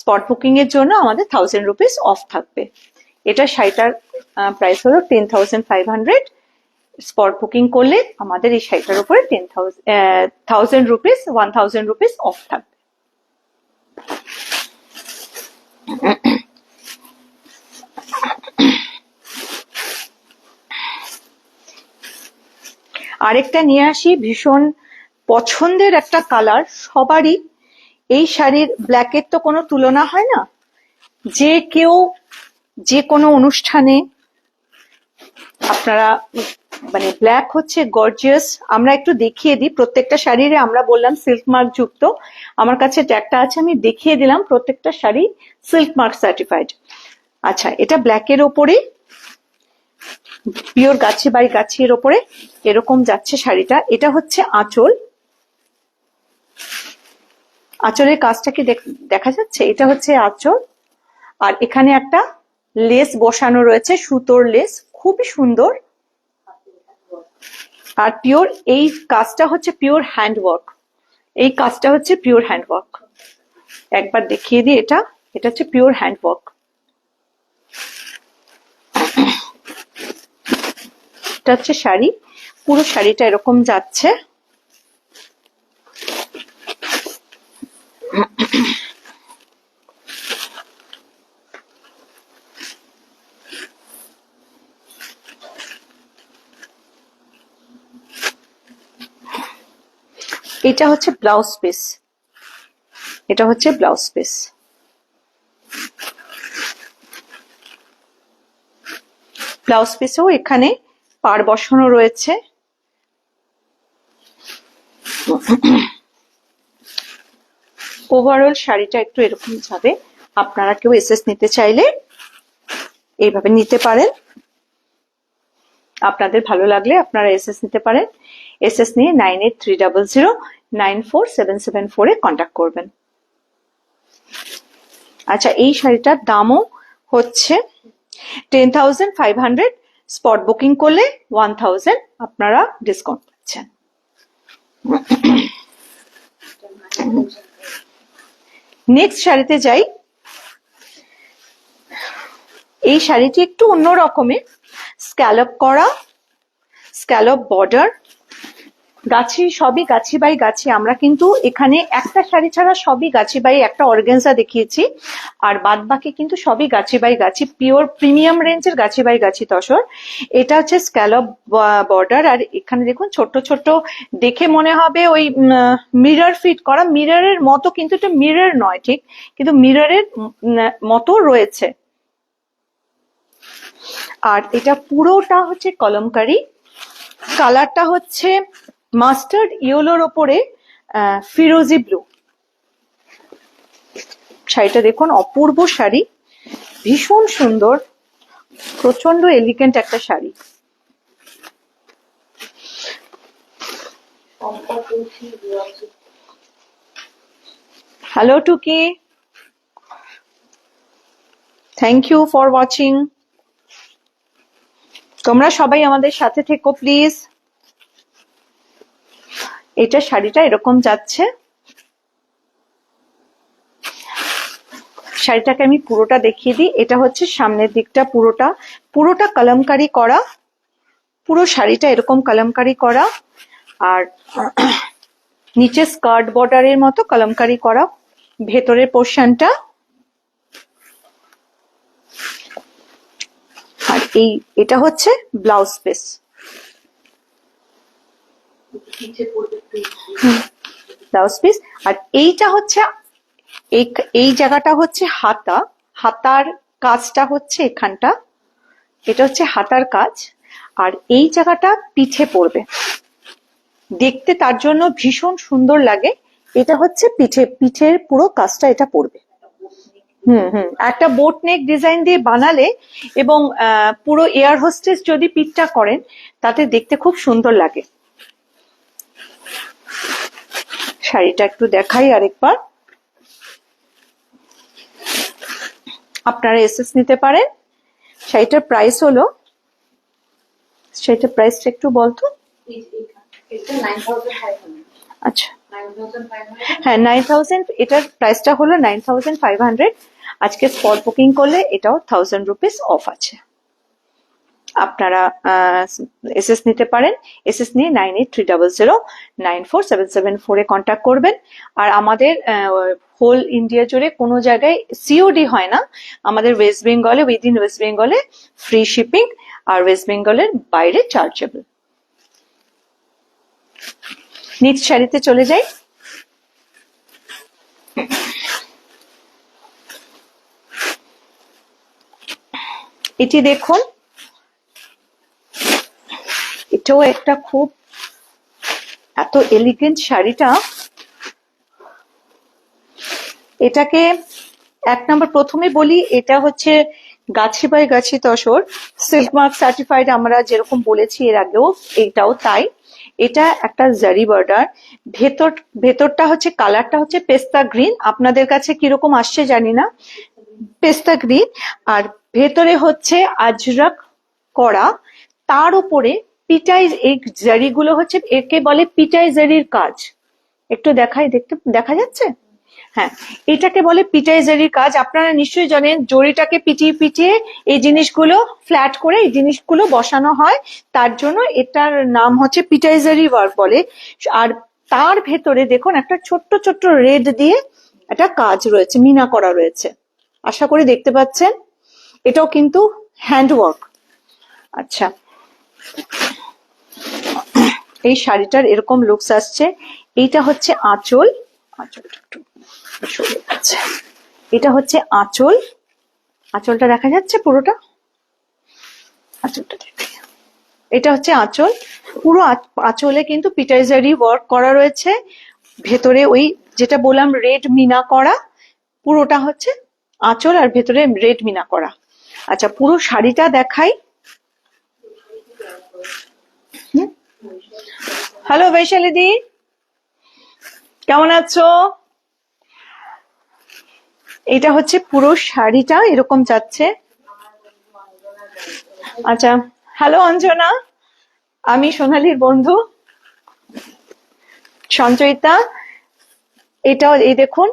স্পট বুকিং এর জন্য আমাদের 1000 রুপিস অফ থাকবে। এটা শাড়িটার প্রাইস হলো 10,500। স্পট বুকিং করলে আমাদের এই শাড়িটার উপরে 1000 রুপিস 1000 রুপিস অফ থাকবে। আরেকটা নিয়ে আসি, ভীষণ পছন্দের একটা কালার সবারই। এই শাড়ির ব্ল্যাকের তো কোনো তুলনা হয় না, যে কেউ যে কোনো অনুষ্ঠানে আপনারা মানে ব্ল্যাক হচ্ছে গর্জিয়াস। আমরা একটু দেখিয়ে দিই, প্রত্যেকটা শাড়িরে আমরা বললাম সিল্ক মার্ক যুক্ত। আমার কাছে ট্যাগটা আছে, আমি দেখিয়ে দিলাম প্রত্যেকটা শাড়ি সিল্ক মার্ক সার্টিফাইড। আচ্ছা, এটা ব্ল্যাকের ওপরে পিওর গাছি বাই গাছির ওপরে এরকম যাচ্ছে শাড়িটা। এটা হচ্ছে আঁচল। আঁচলের কাজটা কি দেখা যাচ্ছে? এটা হচ্ছে আঁচল। আর এখানে একটা লেস বসানো রয়েছে, সুতোর লেস, খুবই সুন্দর। আর পিওর এই কাজটা হচ্ছে পিওর হ্যান্ডওয়ার্ক। এই কাজটা হচ্ছে পিওর হ্যান্ডওয়ার্ক। একবার দেখিয়ে দিই, এটা এটা হচ্ছে পিওর হ্যান্ডওয়ার্ক। এটা হচ্ছে শাড়ি, পুরো শাড়িটা এরকম যাচ্ছে। এটা হচ্ছে ব্লাউজ পিস। এটা হচ্ছে ব্লাউজ পিস। ব্লাউজ পিসেও এখানে পাড় বসানো রয়েছে। ওভারঅল শাড়িটা একটু এরকম যাবে। আপনারা কেউ এসএস নিতে চাইলে এইভাবে নিতে পারেন। আপনাদের ভালো লাগলে আপনারা এসএস নিতে পারেন। এসএস নিয়ে 9830094774 এ কন্ট্যাক্ট করবেন। আচ্ছা, এই শাড়িটার দামও হচ্ছে 10,500। স্পট বুকিং করলে 1000 আপনারা ডিসকাউন্ট পাচ্ছেন। নেক্সট শাড়িতে যাই। এই শাড়িটি একটু অন্য রকমের, স্ক্যালপ করা স্ক্যালপ বর্ডার, গাছি, সবই গাছি বাই গাছি। আমরা কিন্তু এখানে একটা শাড়ি ছাড়া সবই গাছি বাই, একটা অর্গানজা দেখিয়েছি, আর বাদ বাকি কিন্তু সবই গাছি বাই গাছি, পিওর প্রিমিয়াম রেঞ্জের গাছি বাই গাছি তসর। এটা হচ্ছে স্ক্যালপ বর্ডার, আর এখানে দেখুন ছোট্ট ছোট্ট, দেখে মনে হবে ওই মিরর ফিট করা, মিররের মতো, কিন্তু এটা মিরর নয় ঠিক, কিন্তু মিররের মতো রয়েছে। আর এটা পুরোটা হচ্ছে কলমকারি, কালারটা হচ্ছে মাস্টার্ড ইয়েলোর ওপরে ফিরোজি ব্লু। শাড়িটা দেখুন, অপূর্ব শাড়ি, ভীষণ সুন্দর, প্রচন্ড এলিগেন্ট একটা শাড়ি। হ্যালো টুকি, থ্যাংক ইউ ফর ওয়াচিং। তোমরা সবাই আমাদের সাথে থেকো প্লিজ। এটা শাড়িটা এরকম যাচ্ছে। শাড়িটাকে আমি পুরোটা দেখিয়ে দিই। এটা হচ্ছে সামনের দিকটা, পুরোটা কলমকারি করা, পুরো শাড়িটা এরকম কলমকারি করা, আর নিচে স্কার্ট বর্ডারের মতো কলমকারি করা, ভেতরের পোর্শনটা, আর এটা হচ্ছে ব্লাউজ পিস। ব্লাউজ পিস, আর এইটা হচ্ছে এই জায়গাটা হচ্ছে হাতা, হাতার কাজটা হচ্ছে এখানটা, এটা হচ্ছে হাতার কাজ, আর এই জায়গাটা পিঠে পড়বে, দেখতে তার জন্য ভীষণ সুন্দর লাগে। এটা হচ্ছে পিঠের পুরো কাজটা এটা পড়বে। একটা বোট নেক ডিজাইন দিয়ে বানালে, এবং পুরো এয়ার হোস্টেস যদি পিঠটা করেন, তাতে দেখতে খুব সুন্দর লাগে। শাড়িটা একটু দেখাই আরেকবার, আপনারা এসএস নিতে পারেন। শাড়িটার প্রাইস হলো, শাড়িটার প্রাইসটা একটু বলতো। আচ্ছা, হ্যাঁ 9,000, এটার প্রাইসটা হলো 9,500। আজকে স্পট বুকিং করলে এটাও 1,000 রুপিস অফ আছে। আপনারা এসএস নিতে পারেন। এসএস নিয়ে 9830094774 এ কন্ট্যাক্ট করবেন। আর আমাদের হোল ইন্ডিয়া জুড়ে কোনো জায়গায় সিওডি হয় না, আমাদের ওয়েস্ট বেঙ্গলে, উইদিন ওয়েস্ট বেঙ্গলে ফ্রি শিপিং, আর ওয়েস্ট বেঙ্গলের বাইরে চার্জেবল। নেক্সট শাড়িতে চলে যাই। এটি দেখুন, এটাও একটা খুব এত এলিগেন্ট শাড়িটা। এটাকে এক নম্বর প্রথমে বলি, এটা হচ্ছে গাছি by Gachhi tussar, silk mark certified, আমরা যেরকম বলেছি এর আগেও, এটাও তাই। এটা একটা জারি বর্ডার, ভেতরটা হচ্ছে, কালারটা হচ্ছে পেস্তা গ্রিন, আপনাদের কাছে কিরকম আসছে জানি না, পেস্তা গ্রিন, আর ভেতরে হচ্ছে আজরাক করা, তার উপরে পিটাই, এই জারিগুলো হচ্ছে, একে বলে পিটাই জারির কাজ। একটু দেখাই, দেখা যাচ্ছে? হ্যাঁ, এটাকে বলে পিটাই জারির কাজ। আপনারা নিশ্চয়ই জানেন, জরিটাকে পিটিয়ে পিটিয়ে এই জিনিসগুলো ফ্ল্যাট করে এই জিনিসগুলো বসানো হয়, তার জন্য এটার নাম হচ্ছে পিটাই জারি ওয়ার্ক বলে। আর তার ভেতরে দেখুন একটা ছোট্ট ছোট্ট রেড দিয়ে একটা কাজ রয়েছে, মিনা করা রয়েছে, আশা করি দেখতে পাচ্ছেন। এটাও কিন্তু হ্যান্ডওয়ার্ক। আচ্ছা, এই শাড়িটার এরকম লুকস আসছে। এইটা হচ্ছে আঁচল, আঁচলটা একটু সরে যাচ্ছে, এটা হচ্ছে আঁচল, আঁচলটা দেখা যাচ্ছে পুরোটা, আঁচলটা দেখে, এটা হচ্ছে আঁচল, পুরো আঁচলে কিন্তু পিটাইজারি ওয়ার্ক করা রয়েছে, ভেতরে ওই যেটা বললাম রেড মিনা করা, পুরোটা হচ্ছে আঁচল আর ভেতরে রেড মিনা করা। আচ্ছা, পুরো শাড়িটা দেখাই। হ্যালো বৈশালী দি, কেমন আছো? এটা হচ্ছে পুরো শাড়িটা এরকম যাচ্ছে। আচ্ছা, হ্যালো অঞ্জনা, আমি সোনালীর বন্ধু সঞ্চয়িতা। এটাও এই দেখুন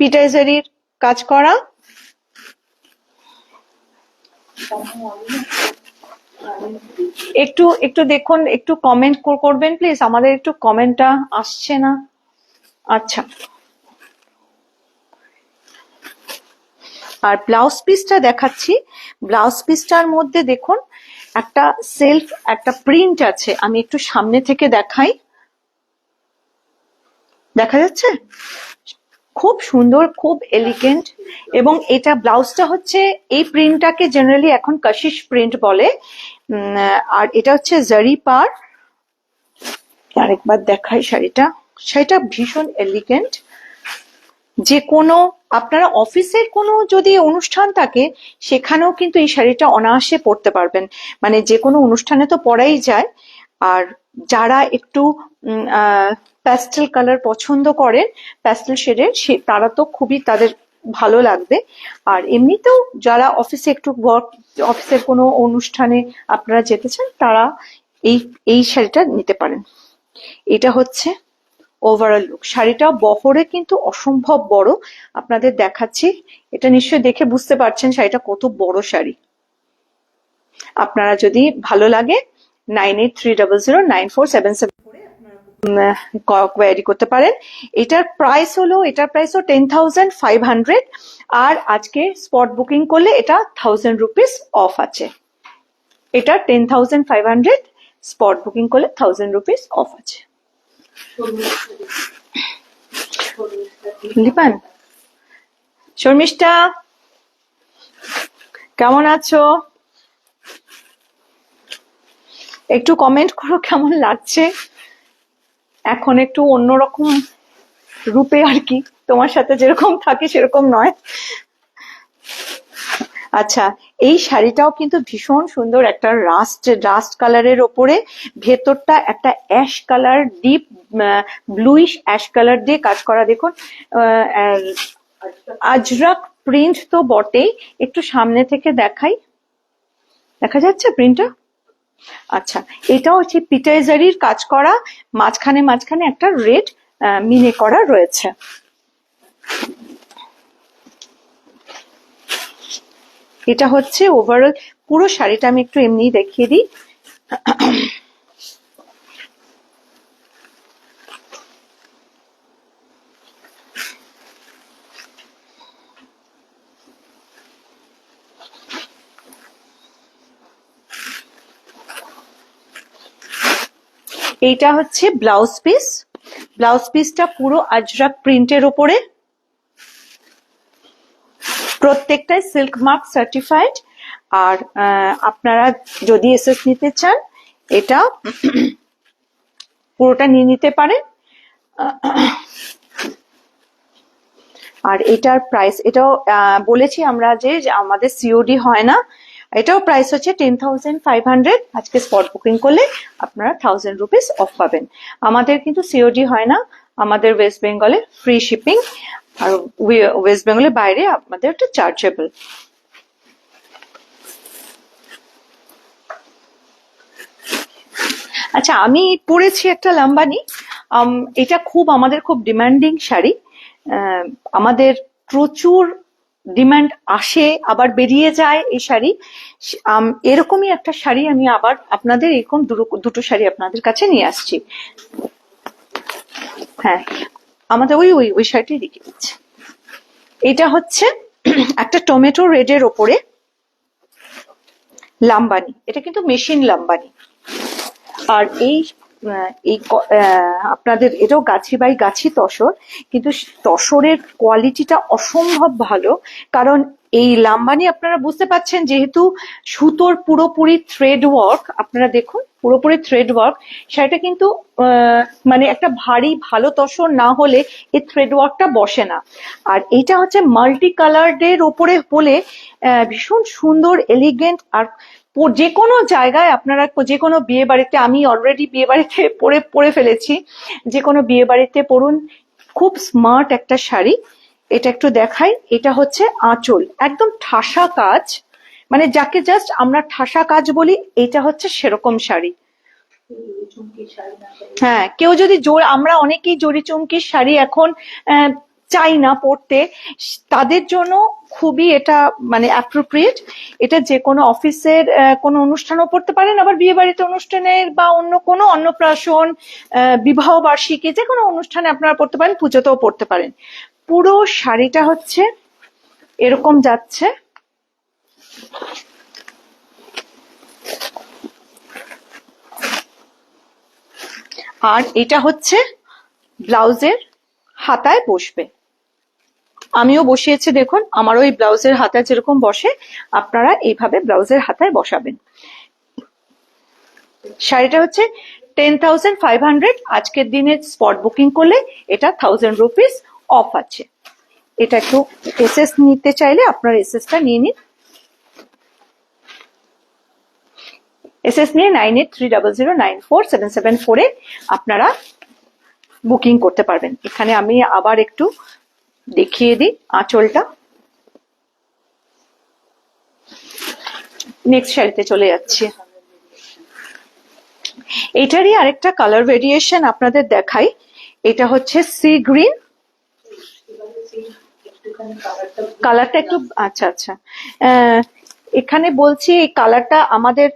পিটাইজারির কাজ করা, একটু একটু দেখুন, একটু কমেন্ট করবেন প্লিজ, আমাদের একটু কমেন্টটা আসছে না। আচ্ছা, আর ব্লাউজ পিসটা দেখাচ্ছি। ব্লাউজ পিসটার মধ্যে দেখুন একটা সেলফ একটা প্রিন্ট আছে, আমি একটু সামনে থেকে দেখাই, দেখা যাচ্ছে? খুব সুন্দর, খুব এলিগেন্ট। এবং এটা ব্লাউজটা হচ্ছে, এই প্রিন্টটাকে জেনারেলি এখন কাশিশ প্রিন্ট বলে। আর এটা হচ্ছে জারি পার। আরেকবার দেখাই শাড়িটা। শাড়িটা ভীষণ এলিগেন্ট। যে কোনো আপনারা অফিসের কোনো যদি অনুষ্ঠান থাকে সেখানেও কিন্তু এই শাড়িটা অনায়াসে পরতে পারবেন, মানে যে কোনো অনুষ্ঠানে তো পরাই যায়। আর যারা একটু প্যাস্টেল কালার পছন্দ করেন, প্যাস্টেল শেডের, তারা তো খুবই তাদের ভালো লাগবে। আর এমনিতেও যারা অফিসে একটু অফিসের কোনো অনুষ্ঠানে আপনারা যেতে চান, তারা এই এই শাড়িটা নিতে পারেন। এটা হচ্ছে ওভারঅল লুক। শাড়িটা বহরে কিন্তু অসম্ভব বড়, আপনাদের দেখাচ্ছি। এটা নিশ্চয়ই দেখে বুঝতে পারছেন শাড়িটা কত বড় শাড়ি। আপনারা যদি ভালো লাগে 9830094777 কোয়ারি করতে পারেন। এটার প্রাইস হলো 10,500, আর আজকে স্পট বুকিং করলে এটা 1000 রুপিস অফ আছে। এটা 10,500, স্পট বুকিং করলে 1000 রুপিস অফ আছে। লিপান, শর্মিষ্ঠা কেমন আছো? একটু কমেন্ট করো কেমন লাগছে। এখন একটু অন্যরকম রূপে আর কি, তোমার সাথে যেরকম থাকি সেরকম নয়। আচ্ছা, এই শাড়িটাও কিন্তু ভীষণ সুন্দর, একটা রাস্ট কালারের ওপরে, ভেতরটা একটা ash colour, deep bluish ash colour দিয়ে কাজ করা। দেখুন আজরাক প্রিন্ট তো বটেই, একটু সামনে থেকে দেখাই, দেখা যাচ্ছে প্রিন্টটা? আচ্ছা, এটা হচ্ছে পিটাই জারির কাজ করা, মাঝখানে মাঝখানে একটা রেড মিনে করা রয়েছে। এটা হচ্ছে ওভারঅল পুরো শাড়িটা। আমি একটু এমনি দেখিয়ে দিই। এইটা হচ্ছে ব্লাউজ পিস। ব্লাউজ পিসটা পুরো আজরাক প্রিন্টের ওপরে, প্রত্যেকটাই সিল্ক মার্ক সার্টিফাইড। আর আপনারা যদি এসএস নিতে চান, এটা পুরোটা নিয়ে নিতে পারেন। আর এটার প্রাইস, এটাও বলেছি আমরা যে আমাদের সিওডি হয় না। এটাও প্রাইস হচ্ছে 10,500। আজকে স্পট বুকিং করলে আপনারা 1000 রুপিস অফ পাবেন। আমাদের কিন্তু সিওডি হয় না, আমাদের ওয়েস্ট বেঙ্গলে ফ্রি শিপিং, আর ওয়েস্ট বেঙ্গলের বাইরে আমাদের একটা চার্জেবল। আচ্ছা, আমি পরেছি একটা লাম্বানি। এটা আমাদের খুব ডিমান্ডিং শাড়ি। আমাদের প্রচুর ডিমান্ড আসে, আবার বেরিয়ে যায় এই শাড়ি। এরকমই একটা শাড়ি আমি আবার আপনাদের, এরকম দুটো শাড়ি আপনাদের কাছে নিয়ে আসছি। হ্যাঁ, আমাদের ওই ওই ওই শাড়িটাই রেখে দিচ্ছে। এটা হচ্ছে একটা টমেটো রেডের ওপরে লাম্বানি, এটা কিন্তু মেশিন লাম্বানি। আর এই আপনাদের এটাও গাছি বাই গাছি তসর, কিন্তু তসরের কোয়ালিটিটা অসম্ভব ভালো। কারণ এই লাম্বানি আপনারা বুঝতে পাচ্ছেন, যেহেতু সুতোর পুরোপুরি থ্রেড ওয়ার্ক, আপনারা দেখুন পুরোপুরি থ্রেড ওয়ার্ক, সেটা কিন্তু মানে একটা ভারী ভালো তসর না হলে এই থ্রেড ওয়ার্কটা বসে না। আর এটা হচ্ছে মাল্টি কালারের ওপরে বলে ভীষণ সুন্দর এলিগেন্ট। আর যে কোনো জায়গায় আপনারা, যে কোনো বিয়ে বাড়িতে, আমি অলরেডি বিয়ে বাড়িতে পরে ফেলেছি, যে কোনো বিয়ে বাড়িতে পরুন, খুব স্মার্ট একটা শাড়ি। এটা একটু দেখাই। এটা হচ্ছে আঁচল, একদম ঠাসা কাজ, মানে যাকে জাস্ট আমরা ঠাসা কাজ বলি, এটা হচ্ছে সেরকম শাড়ি। হ্যাঁ, কেউ যদি আমরা অনেকেই জড়ি চুমকির শাড়ি এখন চাই না পড়তে, তাদের জন্য খুবই এটা মানে অ্যাপ্রোপ্রিয়েট। এটা যে কোনো অফিসের কোনো অনুষ্ঠানও পড়তে পারেন, আবার বিয়ে বাড়িতে অনুষ্ঠানের বা অন্য কোনো অন্নপ্রাশন, বিবাহ বার্ষিকী যে কোনো অনুষ্ঠানে আপনারা পড়তে পারেন, পুজোতেও পড়তে পারেন। পুরো শাড়িটা হচ্ছে এরকম যাচ্ছে, আর এটা হচ্ছে ব্লাউজের হাতায় বসবে। আমিও বসিয়েছি, দেখুন আমারও এই ব্লাউজের হাতায় যেরকম বসে আপনারা এইভাবে ব্লাউজের হাতায় বসাবেন। শাড়িটা হচ্ছে 10,500, আজকের দিনে স্পট বুকিং করলে এটা 1000 রুপিস অফ আছে। এটা একটু এসএস নিতে চাইলে আপনার এসএসটা নিয়ে নিন। এসএস নিয়ে 9830094774 এ আপনারা বুকিং করতে পারবেন। এখানে আমি আবার একটু দেখিয়ে দিই আঁচলটা। নেক্সট শাড়িতে চলে যাচ্ছি। এটারই আরেকটা কালার ভেরিয়েশন আপনাদের দেখাই। এটা হচ্ছে সি গ্রিন কালারটা, একটু আচ্ছা আচ্ছা, এখানে বলছি এই কালারটা আমাদের,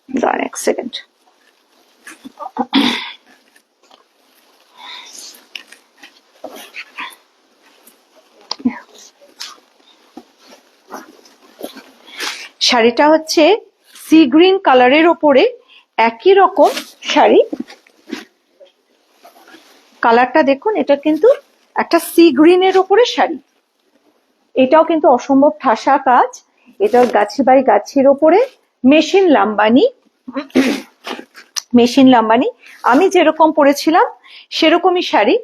দাঁড়ান এক সেকেন্ড, শাড়িটা হচ্ছে সি গ্রিন কালারের ওপরে একই রকম শাড়ি, কালারটা দেখুন, এটা কিন্তু একটা সি গ্রিনের ওপরে শাড়ি। এটাও কিন্তু অসম্ভব ঠাসা কাজ, এটাও গাছি বাই গাছির ওপরে মেশিন লাম্বানি। মেশিন লাম্বানি আমি যেরকম পরেছিলাম সেরকমই শাড়ি।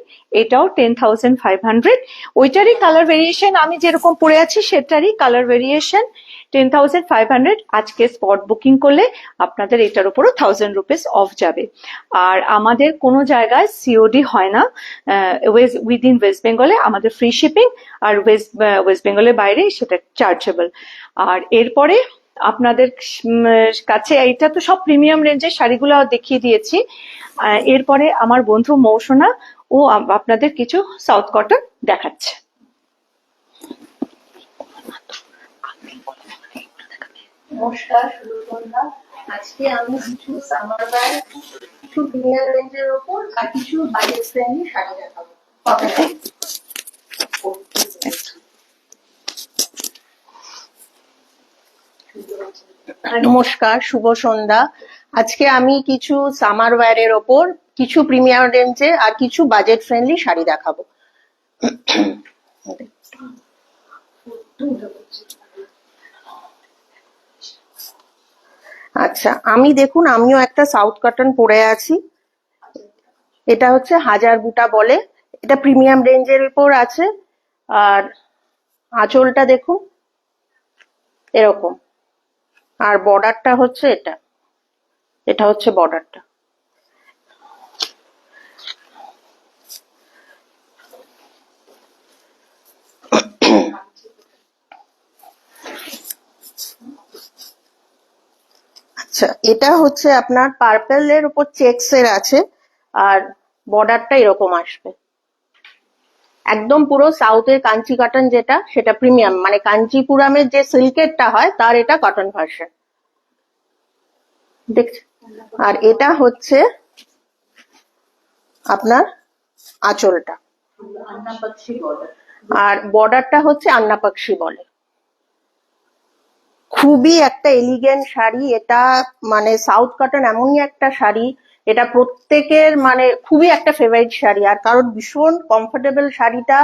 এটাও 10,500, ওইটারই কালার ভেরিয়েশন, আমি যেরকম পরে আছি সেটারই কালার ভেরিয়েশন 10,500। আজকে স্পট বুকিং করলে আপনাদের এটার উপরও 1000 রুপিস অফ যাবে। আর আমাদের কোনো জায়গায় সিওডি হয় না, উইদিন ওয়েস্ট বেঙ্গলে আমাদের ফ্রি শিপিং, আর ওয়েস্ট বেঙ্গলের বাইরে সেটা চার্জেবল। আর এরপরে আপনাদের কাছে, এটা তো সব প্রিমিয়াম রেঞ্জের শাড়িগুলো দেখিয়ে দিয়েছি। এরপরে আমার বন্ধু মৌসুনা ও আপনাদের কিছু সাউথ কটন দেখাচ্ছে। নমস্কার, শুভ সন্ধ্যা। আজকে আমি কিছু সামার ওয়্যার, কিছু প্রিমিয়াম রেঞ্জের ওপর আর কিছু বাজেট ফ্রেন্ডলি শাড়ি দেখাবো। নমস্কার, শুভ সন্ধ্যা। আজকে আমি কিছু সামার ওয়্যারের ওপর কিছু প্রিমিয়াম রেঞ্জে আর কিছু বাজেট ফ্রেন্ডলি শাড়ি দেখাবো। আচ্ছা, আমি দেখুন আমিও একটা সাউথ কটন পরে আছি। এটা হচ্ছে হাজার বুটা বলে, এটা প্রিমিয়াম রেঞ্জের উপর আছে। আর আঁচলটা দেখুন এরকম, আর বর্ডারটা হচ্ছে এটা, এটা হচ্ছে বর্ডারটা। আচ্ছা, এটা হচ্ছে আপনার পার্পল এর উপর চেকস এর আছে, আর বর্ডারটা এরকম আসবে। একদম পুরো সাউথের কাঞ্চি কটন যেটা, সেটা প্রিমিয়াম, মানে কাঞ্চিপুরামের যে সিল্কেরটা হয় তার এটা কটন ভার্সন দেখছেন। আর এটা হচ্ছে আপনার আঁচলটা, আর বর্ডারটা হচ্ছে আন্নাপাক্ষী বলে। খুবই একটা এলিগেন্ট শাড়ি এটা, মানে সাউথ কটন এমনই একটা শাড়ি, এটা প্রত্যেকের মানে খুবই একটা ফেভারিট শাড়ি। আর কারণ ভীষণ কমফোর্টেবল শাড়িটা,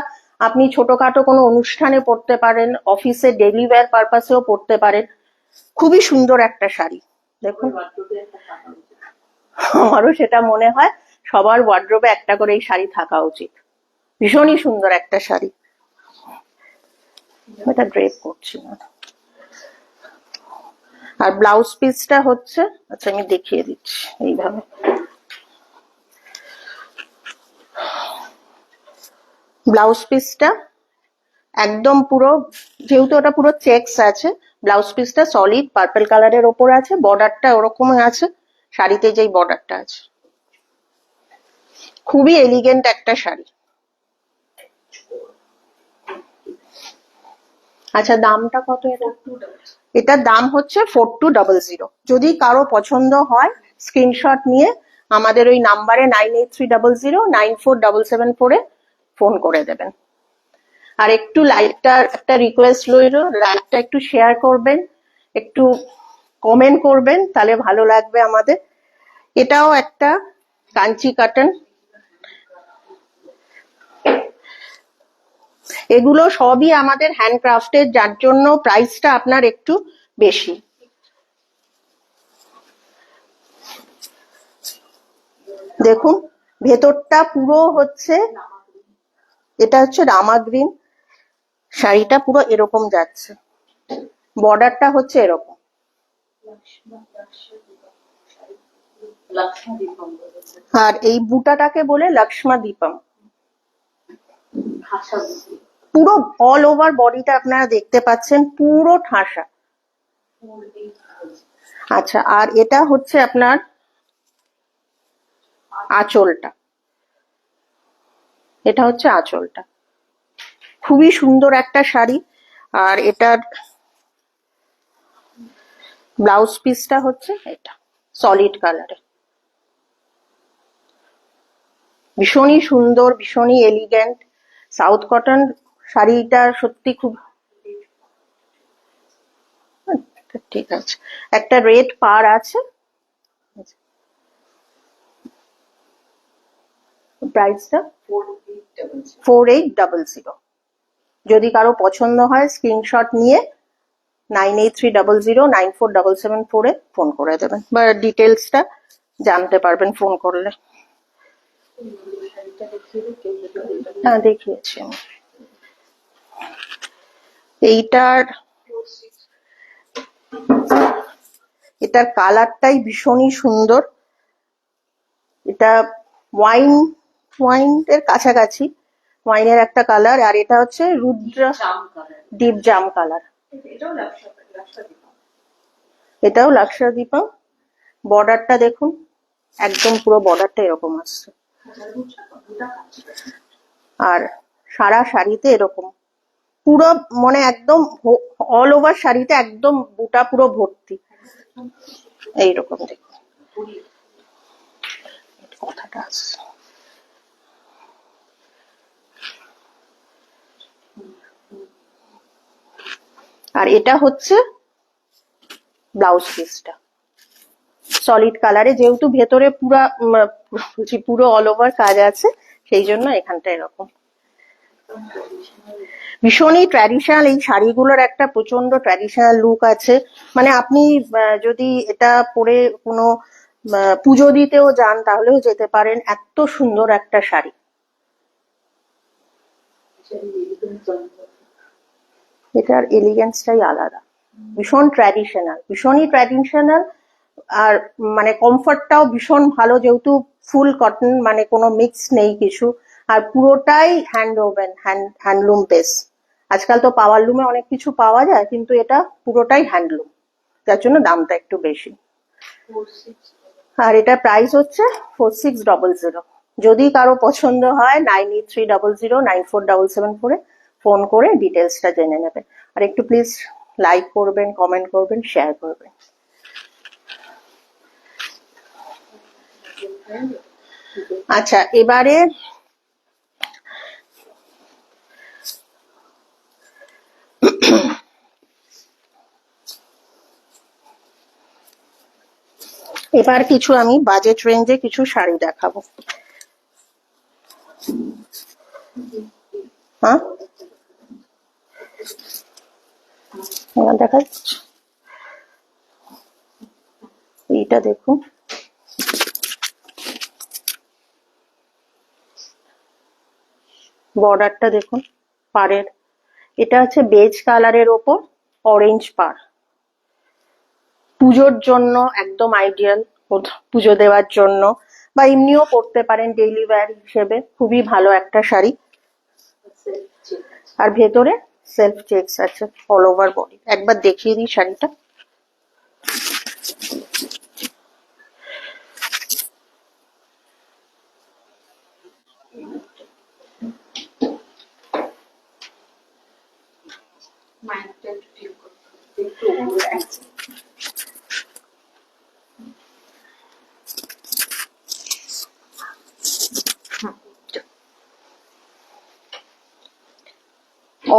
আপনি ছোটখাটো কোনো অনুষ্ঠানে পরতে পারেন, অফিসে ডেইলি ওয়্যার পারপাসেও পরতে পারেন। খুবই সুন্দর একটা শাড়ি দেখুন, আমারও সেটা মনে হয়, সবার ওয়ার্ড্রোবে একটা করে এই শাড়ি থাকা উচিত। ভীষণই সুন্দর একটা শাড়ি, এটা ড্রেপ করছি না। আর ব্লাউজ পিসটা হচ্ছে, আচ্ছা আমি দেখিয়ে দিচ্ছি এইভাবে। ব্লাউজ পিসটা একদম পুরো, যেহেতু ওটা পুরো চেকস আছে, ব্লাউজ পিসটা সলিড পার্পল কালারের ওপর আছে, বর্ডারটা ওরকম আছে, শাড়িতে যেই বর্ডারটা আছে। খুবই এলিগেন্ট একটা শাড়ি। আচ্ছা, দামটা কত এটা? এটার দাম হচ্ছে 4200। যদি কারো পছন্দ হয় স্ক্রিনশট নিয়ে আমাদের ওই নাম্বারে 9830094774 ফোন করে দেবেন। আর একটু লাইকটা, একটা রিকোয়েস্ট রইল, লাইকটা একটু শেয়ার করবেন, একটু কমেন্ট করবেন, তাহলে ভালো লাগবে আমাদের। এটাও একটা কাঞ্চি কাটন। এগুলো সবই আমাদের হ্যান্ডক্রাফটের, যার জন্য প্রাইসটা আপনার একটু বেশি। দেখুন ভেতরটা পুরো হচ্ছে, এটা হচ্ছে রামা গ্রিন, শাড়িটা পুরো এরকম যাচ্ছে, বর্ডারটা হচ্ছে এরকম। আর এই বুটাটাকে বলে লক্ষ্মা দীপম। পুরো অল ওভার বডিটা আপনারা দেখতে পাচ্ছেন, পুরো ঠাসা। আচ্ছা, আর এটা হচ্ছে আপনার আঁচলটা, এটা হচ্ছে আঁচলটা, খুবই সুন্দর একটা শাড়ি। আর এটার ব্লাউজ পিসটা হচ্ছে এটা সলিড কালারে, ভীষণই সুন্দর, ভীষণই এলিগেন্ট। সাউথ কটন শাড়িটা সত্যি খুব, ঠিক আছে। একটা রেড পার আছে, প্রাইসটা 4800। যদি কারো পছন্দ হয় স্ক্রিনশট নিয়ে 9830094774 ফোন করে দেবেন, বা ডিটেলসটা জানতে পারবেন ফোন করলে। হ্যাঁ, দেখিয়েছি আমি। এটার কালারটাই ভীষণই সুন্দর। এটা ওয়াইন ওয়াইন এর কাছাকাছি, ওয়াইনের একটা কালার। আর এটা হচ্ছে রুদ্র ডিপ জাম কালার, এটাও লাক্ষাদ্বীপম। বর্ডারটা দেখুন, একদম পুরো বর্ডারটা এরকম আসছে। আর সারা শাড়িতে এরকম পুরো, মানে একদম অল ওভার শাড়িতে একদম বুটা পুরো ভর্তি, এইরকম দেখুন কথাটা আসছে। আর এটা হচ্ছে ব্লাউজ পিসটা সলিড কালারে, যেহেতু ভেতরে পুরো অল ওভার কাজ আছে, সেই জন্য এখানটা এরকম। ভীষণই ট্র্যাডিশনাল, এই শাড়িগুলোর একটা প্রচন্ড ট্র্যাডিশনাল লুক আছে। মানে আপনি যদি এটা পরে কোনো পুজো দিতেও যান তাহলেও যেতে পারেন, এত সুন্দর একটা শাড়ি। এটার এলিগেন্সটাই আলাদা, ভীষণ ট্র্যাডিশনাল, ভীষণই ট্র্যাডিশনাল। আর মানে কমফর্টটাও ভীষণ ভালো, যেহেতু ফুল কটন, মানে কোনো মিক্স নেই কিছু। আর পুরোটাই হ্যান্ড ওভেন, হ্যান্ডলুম বেস। আজকাল তো পাওয়ার লুমে অনেক কিছু পাওয়া যায়, কিন্তু এটা পুরোটাই হ্যান্ডলুম, যার জন্য দামটা একটু বেশি। আর এটা প্রাইস হচ্ছে 4600। যদি কারো পছন্দ হয় 9830094774 ফোন করে ডিটেলসটা জেনে নেবেন। আর একটু প্লিজ লাইক করবেন, কমেন্ট করবেন, শেয়ার করবেন। আচ্ছা, এবারে কিছু আমি বাজেট রেঞ্জে কিছু শাড়ি দেখাবো। হ্যাঁ, দেখা যাচ্ছে, এইটা দেখুন, বর্ডারটা দেখুন পাড়ের, এটা হচ্ছে বেজ কালারের ওপর অরেঞ্জ পাড়। পুজোর জন্য একদম আইডিয়াল, পুজো দেওয়ার জন্য, বা এমনিও পরতে পারেন ডেইলি ওয়্যার হিসেবে, খুবই ভালো একটা শাড়ি। আর ভেতরে সেলফ চেকস আছে অল ওভার বডি। একবার দেখিয়ে দিই শাড়িটা।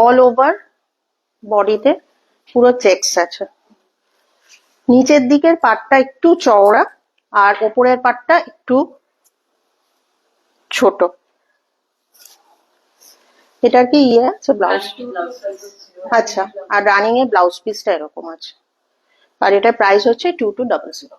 অল ওভার বডিতে পুরো চেকস আছে। নিচের দিকের পাটটা একটু চওড়া আর ওপরের পাটটা একটু ছোট। এটার কি ইয়ে আছে ব্লাউজ? আচ্ছা, আর রানিং এ ব্লাউজ পিসটা এরকম আছে। আর এটা প্রাইস হচ্ছে 2200।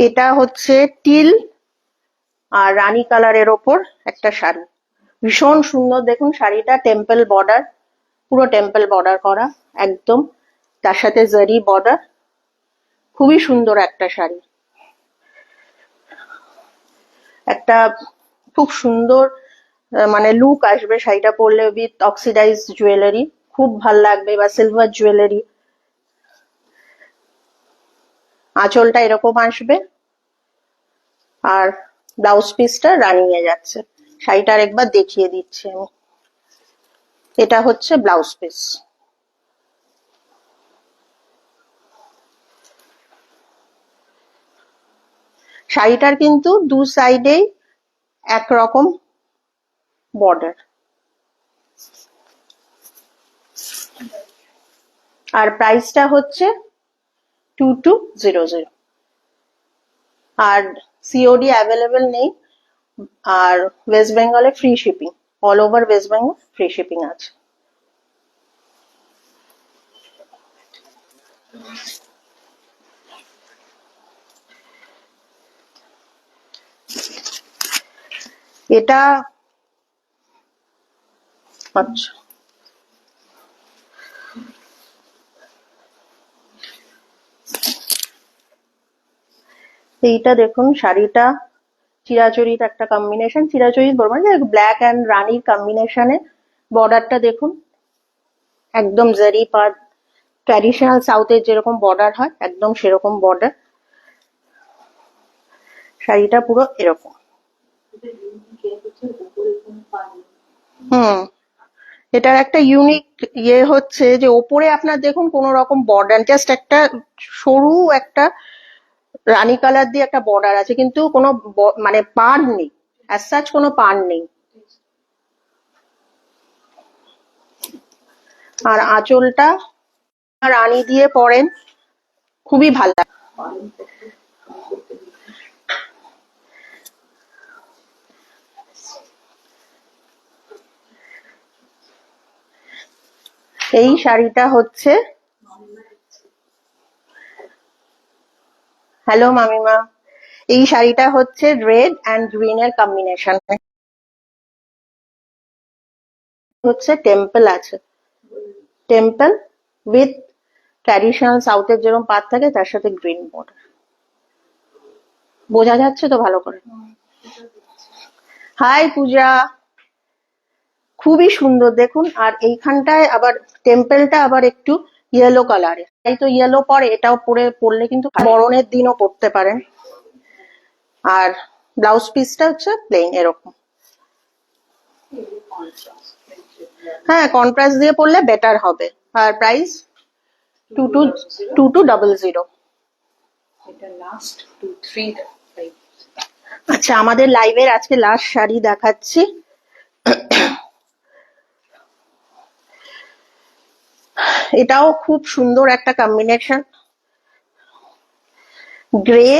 এটা হচ্ছে টিল আর রানী কালারের ওপর একটা শাড়ি, ভীষণ সুন্দর। দেখুন শাড়িটা টেম্পল বর্ডার, পুরো টেম্পল বর্ডার করা একদম, তার সাথে জারি বর্ডার, খুবই সুন্দর একটা শাড়ি। একটা খুব সুন্দর মানে লুক আসবে শাড়িটা পরলে উইথ অক্সিডাইজ জুয়েলারি, খুব ভাল লাগবে, বা সিলভার জুয়েলারি। আঁচলটা এরকম আসবে আর ব্লাউজ পিসটা রানিং এ যাচ্ছে। শাড়িটা আরেকবার দেখিয়ে দিচ্ছি আমি। এটা হচ্ছে ব্লাউজ পিস। শাড়িটার কিন্তু দু সাইডেই একরকম বর্ডার। আর প্রাইসটা হচ্ছে 2200। আর সিওডি অ্যাভেলেবেল নেই, আর ওয়েস্ট বেঙ্গলে free shipping, all over West Bengal free shipping আছে। এটা আচ্ছা, এইটা দেখুন শাড়িটা চিরাচরিত একটা কম্বিনেশন, চিরাচরিত বলবো না, ব্ল্যাক অ্যান্ড রানির কম্বিনেশনে। বর্ডারটা দেখুন একদম জারি পার, ট্র্যাডিশনাল সাউথের যেরকম বর্ডার হয় একদম সেরকম বর্ডার। শাড়িটা পুরো এরকম। হুম, এটার একটা ইউনিক ইয়ে হচ্ছে যে ওপরে আপনার দেখুন কোন রকম বর্ডার, জাস্ট একটা সরু একটা রানী কালার দিয়ে একটা বর্ডার আছে, কিন্তু কোনো মানে পার নেই, অ্যাজ সাচ কোনো পার নেই। আর আঁচলটা রানী দিয়ে পরেন, খুবই ভালো লাগে। এই শাড়িটা হচ্ছে, হ্যালো মামিমা, এই শাড়িটা হচ্ছে রেড অ্যান্ড গ্রিন এর কম্বিনেশন, হচ্ছে টেম্পল আছে, টেম্পল উইথ ট্র্যাডিশনাল সাউথের যেরকম পাত থাকে তার সাথে গ্রিন বর্ডার। বোঝা যাচ্ছে তো ভালো করে? হাই পূজা, খুবই সুন্দর দেখুন। আর এইখানটায় আবার টেম্পলটা আবার একটু ইয়েলো কালারে, তাই তো ইয়েলো পরে, এটাও পরলে কিন্তু বরণের দিনও পরতে পারেন। আর ব্লাউজ পিসটা হচ্ছে প্লেন এরকম। হ্যাঁ, কন্ট্রাস্ট দিয়ে পরলে বেটার হবে। আর প্রাইস 2200। আচ্ছা, আমাদের লাইভের আজকে লাস্ট শাড়ি দেখাচ্ছি। এটাও খুব সুন্দর একটা combination, grey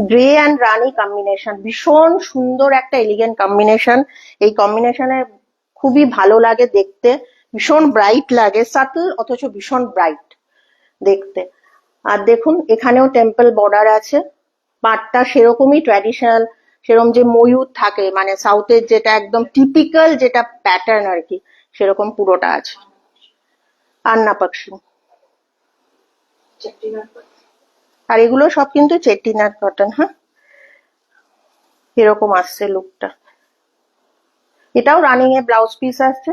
grey and Rani combination, ভীষণ সুন্দর একটা এলিগেন্ট কম্বিনেশন। এই কম্বিনেশনে খুবই ভালো লাগে দেখতে, ভীষণ ব্রাইট লাগে, সাটল অথচ ভীষণ ব্রাইট দেখতে। আর দেখুন এখানেও টেম্পল বর্ডার আছে, পাটটা সেরকমই ট্র্যাডিশনাল, সেরকম যে ময়ূর থাকে মানে সাউথের যেটা একদম টিপিক্যাল যেটা প্যাটার্ন আর কি, সেরকম পুরোটা আছে। আন্না পাকশি, আর এগুলো সব কিন্তু চেট্টিনাড কটন। হ্যাঁ, এরকম আসছে লুকটা। এটাও রানিং এ ব্লাউজ পিস আসছে,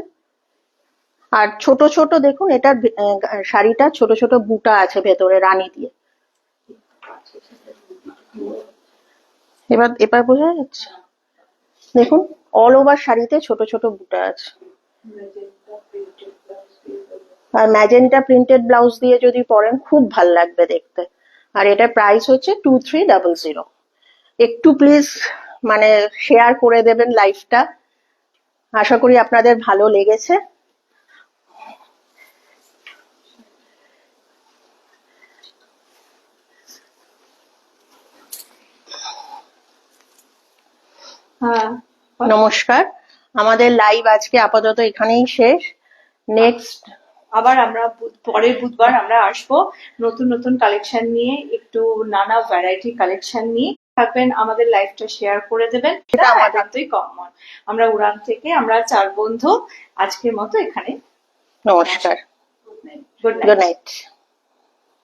আর ছোট ছোট দেখুন, এটার শাড়িটা ছোট ছোট বুটা আছে ভেতরে রানী দিয়ে। এবার এবার বোঝা যাচ্ছে, দেখুন অল ওভার শাড়িতে ছোট ছোট বুটা আছে। আর ম্যাজেন্টা প্রিন্টেড ব্লাউজ দিয়ে যদি পরেন খুব ভাল লাগবে দেখতে। আর এটা প্রাইস হচ্ছে 2300। একটু প্লিজ মানে শেয়ার করে দেবেন লাইভটা, আশা করি আপনাদের ভালো লেগেছে। হ্যাঁ, নমস্কার, আমাদের লাইভ আজকে আপাতত এখানেই শেষ। নেক্সট আবার আমরা পরের বুধবার আমরা আসবো নতুন নতুন কালেকশন নিয়ে, একটু নানা ভ্যারাইটি কালেকশন নিয়ে থাকবেন, আমাদের লাইভটা শেয়ার করে দেবেন। এটা আমাদের একান্তই কমন। আমরা উড়ান থেকে আমরা 4 বন্ধু আজকের মতো এখানে। নমস্কার, গুড গুড নাইট।